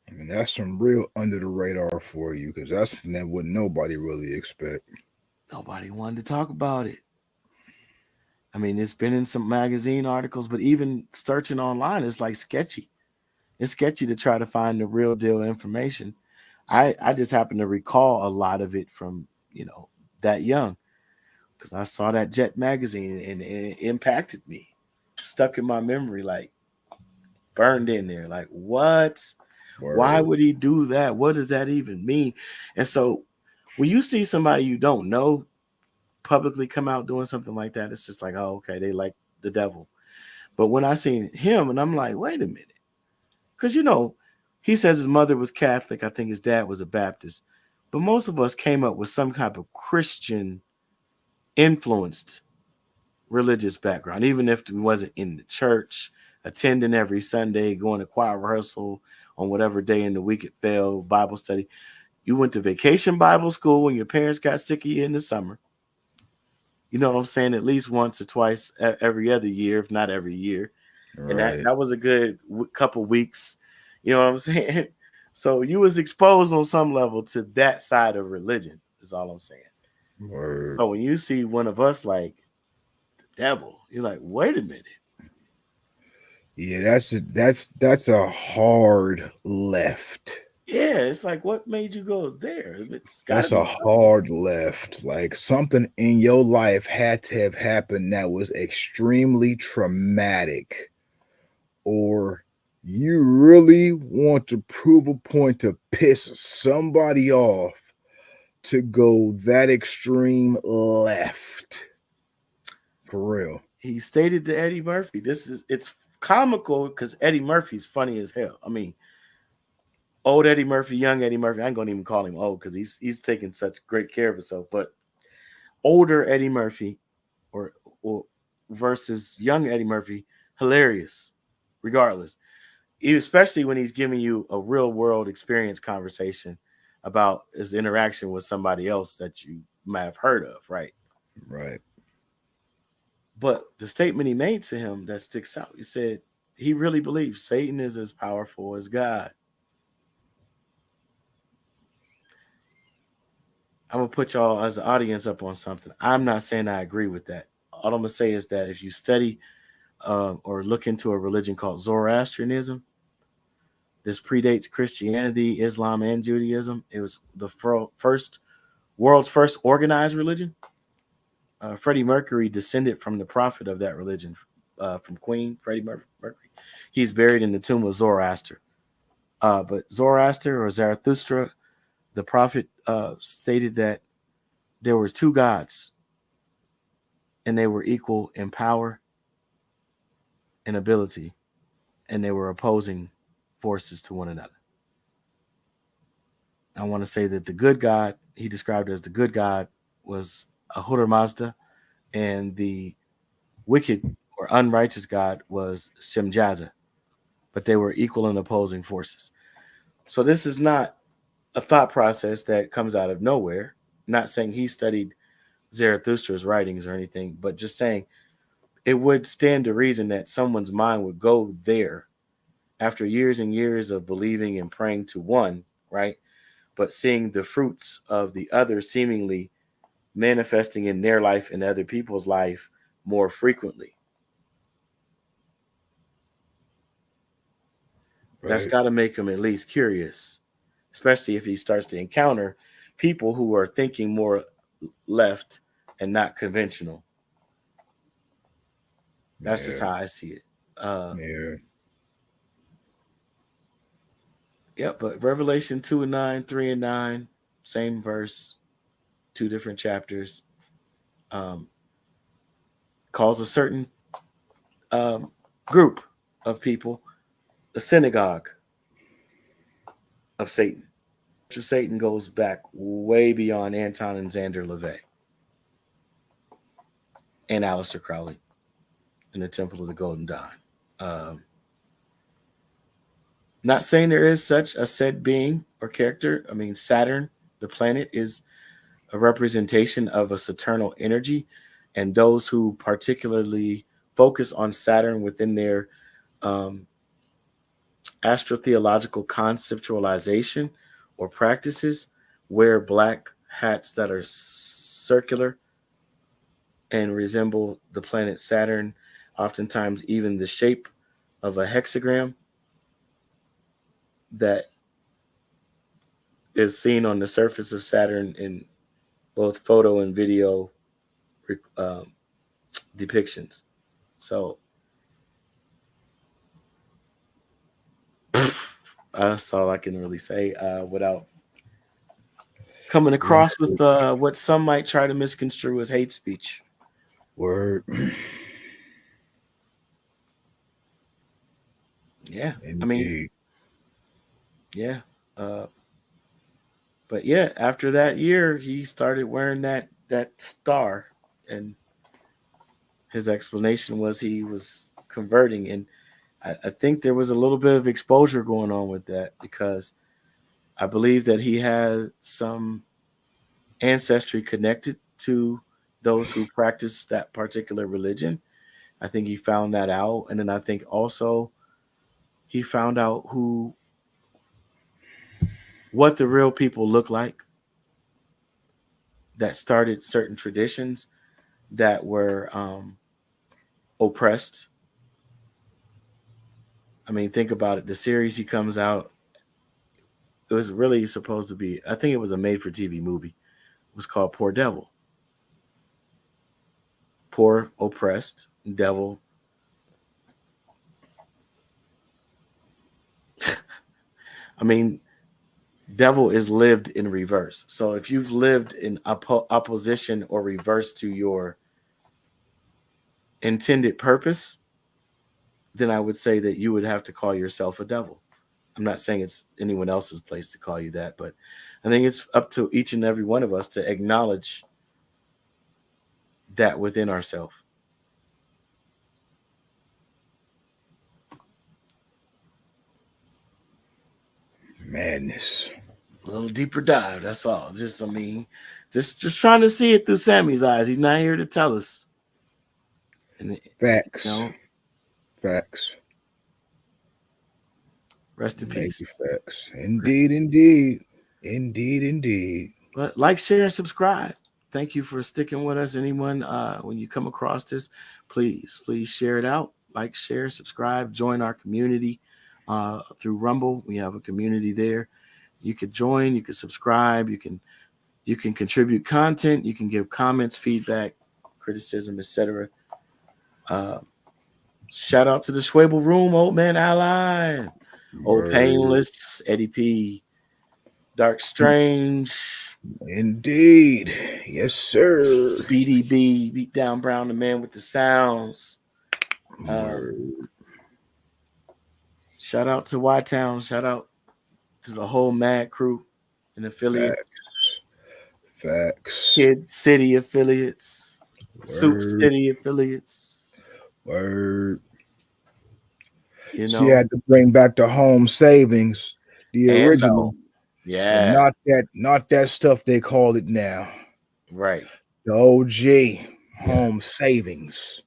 I mean, that's some real under the radar for you because that's something that would nobody really expect. Nobody wanted to talk about it. I mean, it's been in some magazine articles, but even searching online, it's like sketchy. It's sketchy to try to find the real deal information. I just happen to recall a lot of it from that young because I saw that Jet magazine and it impacted me, stuck in my memory, like burned in there. Like what? Why Word. would he do that? What does that even mean? And so when you see somebody you don't know publicly come out doing something like that, it's just like, oh, okay, they like the devil. But when I seen him, and I'm like, wait a minute, because he says his mother was Catholic. I think his dad was a Baptist. But most of us came up with some type of Christian influenced religious background, even if we wasn't in the church, attending every Sunday, going to choir rehearsal on whatever day in the week it fell, Bible study. You went to vacation Bible school when your parents got sick of you in the summer. You know what I'm saying? At least once or twice every other year, if not every year. And that, Right. that was a good couple weeks. You know what I'm saying? So you was exposed on some level to that side of religion, is all I'm saying. Word. So when you see one of us like the devil, you're like, wait a minute. Yeah, that's a hard left. Yeah, it's like, what made you go there? It's got to That's be a something. hard left. Like something in your life had to have happened that was extremely traumatic, or you really want to prove a point to piss somebody off to go that extreme left. For real. He stated to Eddie Murphy, it's comical because Eddie Murphy's funny as hell. I mean, old Eddie Murphy, young Eddie Murphy. I ain't gonna even call him old because he's taking such great care of himself. But older Eddie Murphy or or versus young Eddie Murphy, hilarious, regardless. Especially when he's giving you a real world experience conversation about his interaction with somebody else that you might have heard of, right? Right. But the statement he made to him that sticks out, he said he really believes Satan is as powerful as God. I'm gonna put y'all as an audience up on something. I'm not saying I agree with that. All I'm gonna say is that if you study or look into a religion called Zoroastrianism, this predates Christianity, Islam, and Judaism. It was the first world's first organized religion. Freddie Mercury descended from the prophet of that religion, from Queen Freddie Mercury. He's buried in the tomb of Zoroaster. But Zoroaster or Zarathustra, the prophet, stated that there were two gods, and they were equal in power and ability, and they were opposing forces to one another. I want to say that the good God, he described as the good God, was Ahura Mazda, and the wicked or unrighteous God was Shemjaza, but they were equal and opposing forces. So this is not a thought process that comes out of nowhere. Not saying he studied Zarathustra's writings or anything, but just saying it would stand to reason that someone's mind would go there after years and years of believing and praying to one, right? But seeing the fruits of the other seemingly manifesting in their life and other people's life more frequently. That's Right. got to make him at least curious, especially if he starts to encounter people who are thinking more left and not conventional. That's just Yeah. how I see it. Uh, Yeah. yep, but Revelation 2 and 9, 3 and 9, same verse, two different chapters, um, calls a certain um, group of people the synagogue of Satan. Church of Satan goes back way beyond Anton and Xander LaVey and Aleister Crowley in the Temple of the Golden Dawn. Um, Not saying there is such a said being or character. I mean, Saturn, the planet, is a representation of a saturnal energy, and those who particularly focus on Saturn within their um, astrotheological conceptualization or practices wear black hats that are circular and resemble the planet Saturn, oftentimes even the shape of a hexagram that is seen on the surface of Saturn in both photo and video um, depictions. So that's all I can really say without coming across with Word. what some might try to misconstrue as hate speech. Word. Yeah, I mean, Indeed. yeah. Uh, but yeah, after that year, he started wearing that star, and his explanation was he was converting, and I think there was a little bit of exposure going on with that because I believe that he had some ancestry connected to those who practice that particular religion. I think he found that out, and then I think also he found out who what the real people look like that started certain traditions that were oppressed. I mean, think about it. The series he comes out, it was really supposed to be. I think it was a made-for-TV movie. It was called Poor Devil. Poor, oppressed, devil. I mean, devil is lived in reverse. So if you've lived in opposition or reverse to your intended purpose, then I would say that you would have to call yourself a devil. I'm not saying it's anyone else's place to call you that, but I think it's up to each and every one of us to acknowledge that within ourselves. Madness. A little deeper dive. That's all. Just, I mean, just trying to see it through Sammy's eyes. He's not here to tell us. And Facts. know, Facts. rest in peace. Major facts. Indeed, indeed. Indeed, indeed. But like, share, and subscribe. Thank you for sticking with us. Anyone, when you come across this, please share it out. Like, share, subscribe, join our community through Rumble. We have a community there. You could join. You could subscribe. You can contribute content. You can give comments, feedback, criticism, etc. Uh, Shout out to the Schwebel Room, Old Man Ally, Old Word. Painless, Eddie P, Dark Strange, Indeed. Yes, sir. BDB, Beat Down Brown, the man with the sounds. Um, Word. Shout out to Y Town. Shout out to the whole Mad crew and affiliates. Facts. Kid City affiliates. Soup Word. City affiliates. Word. You She know. had to bring back the home savings, the And original, no. and Yeah. not that stuff they call it now. Right. The OG Yeah. home savings.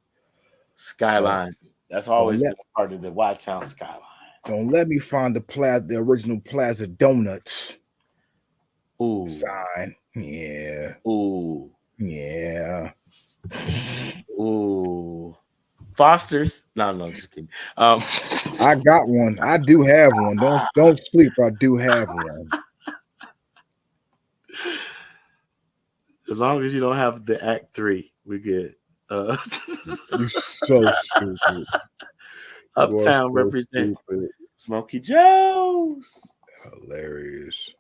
Skyline. That's Don't always let been a part of the Y Town skyline. don't let me find the original Plaza Donuts Ooh. sign. Yeah. Ooh. Yeah. Ooh. Foster's. No, I'm just kidding. I got one. I do have one. Don't sleep. I do have one. As long as you don't have the Act 3, we're good. You so stupid. You are Uptown so represent stupid. Smokey Joe's. Hilarious.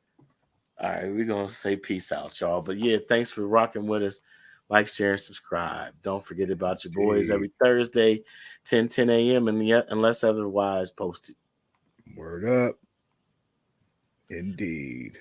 All right, we're gonna say peace out, y'all. But yeah, thanks for rocking with us. Like, share, and subscribe. Don't forget about your boys Indeed. every Thursday, 10 a.m. and yet unless otherwise posted. Word up. Indeed.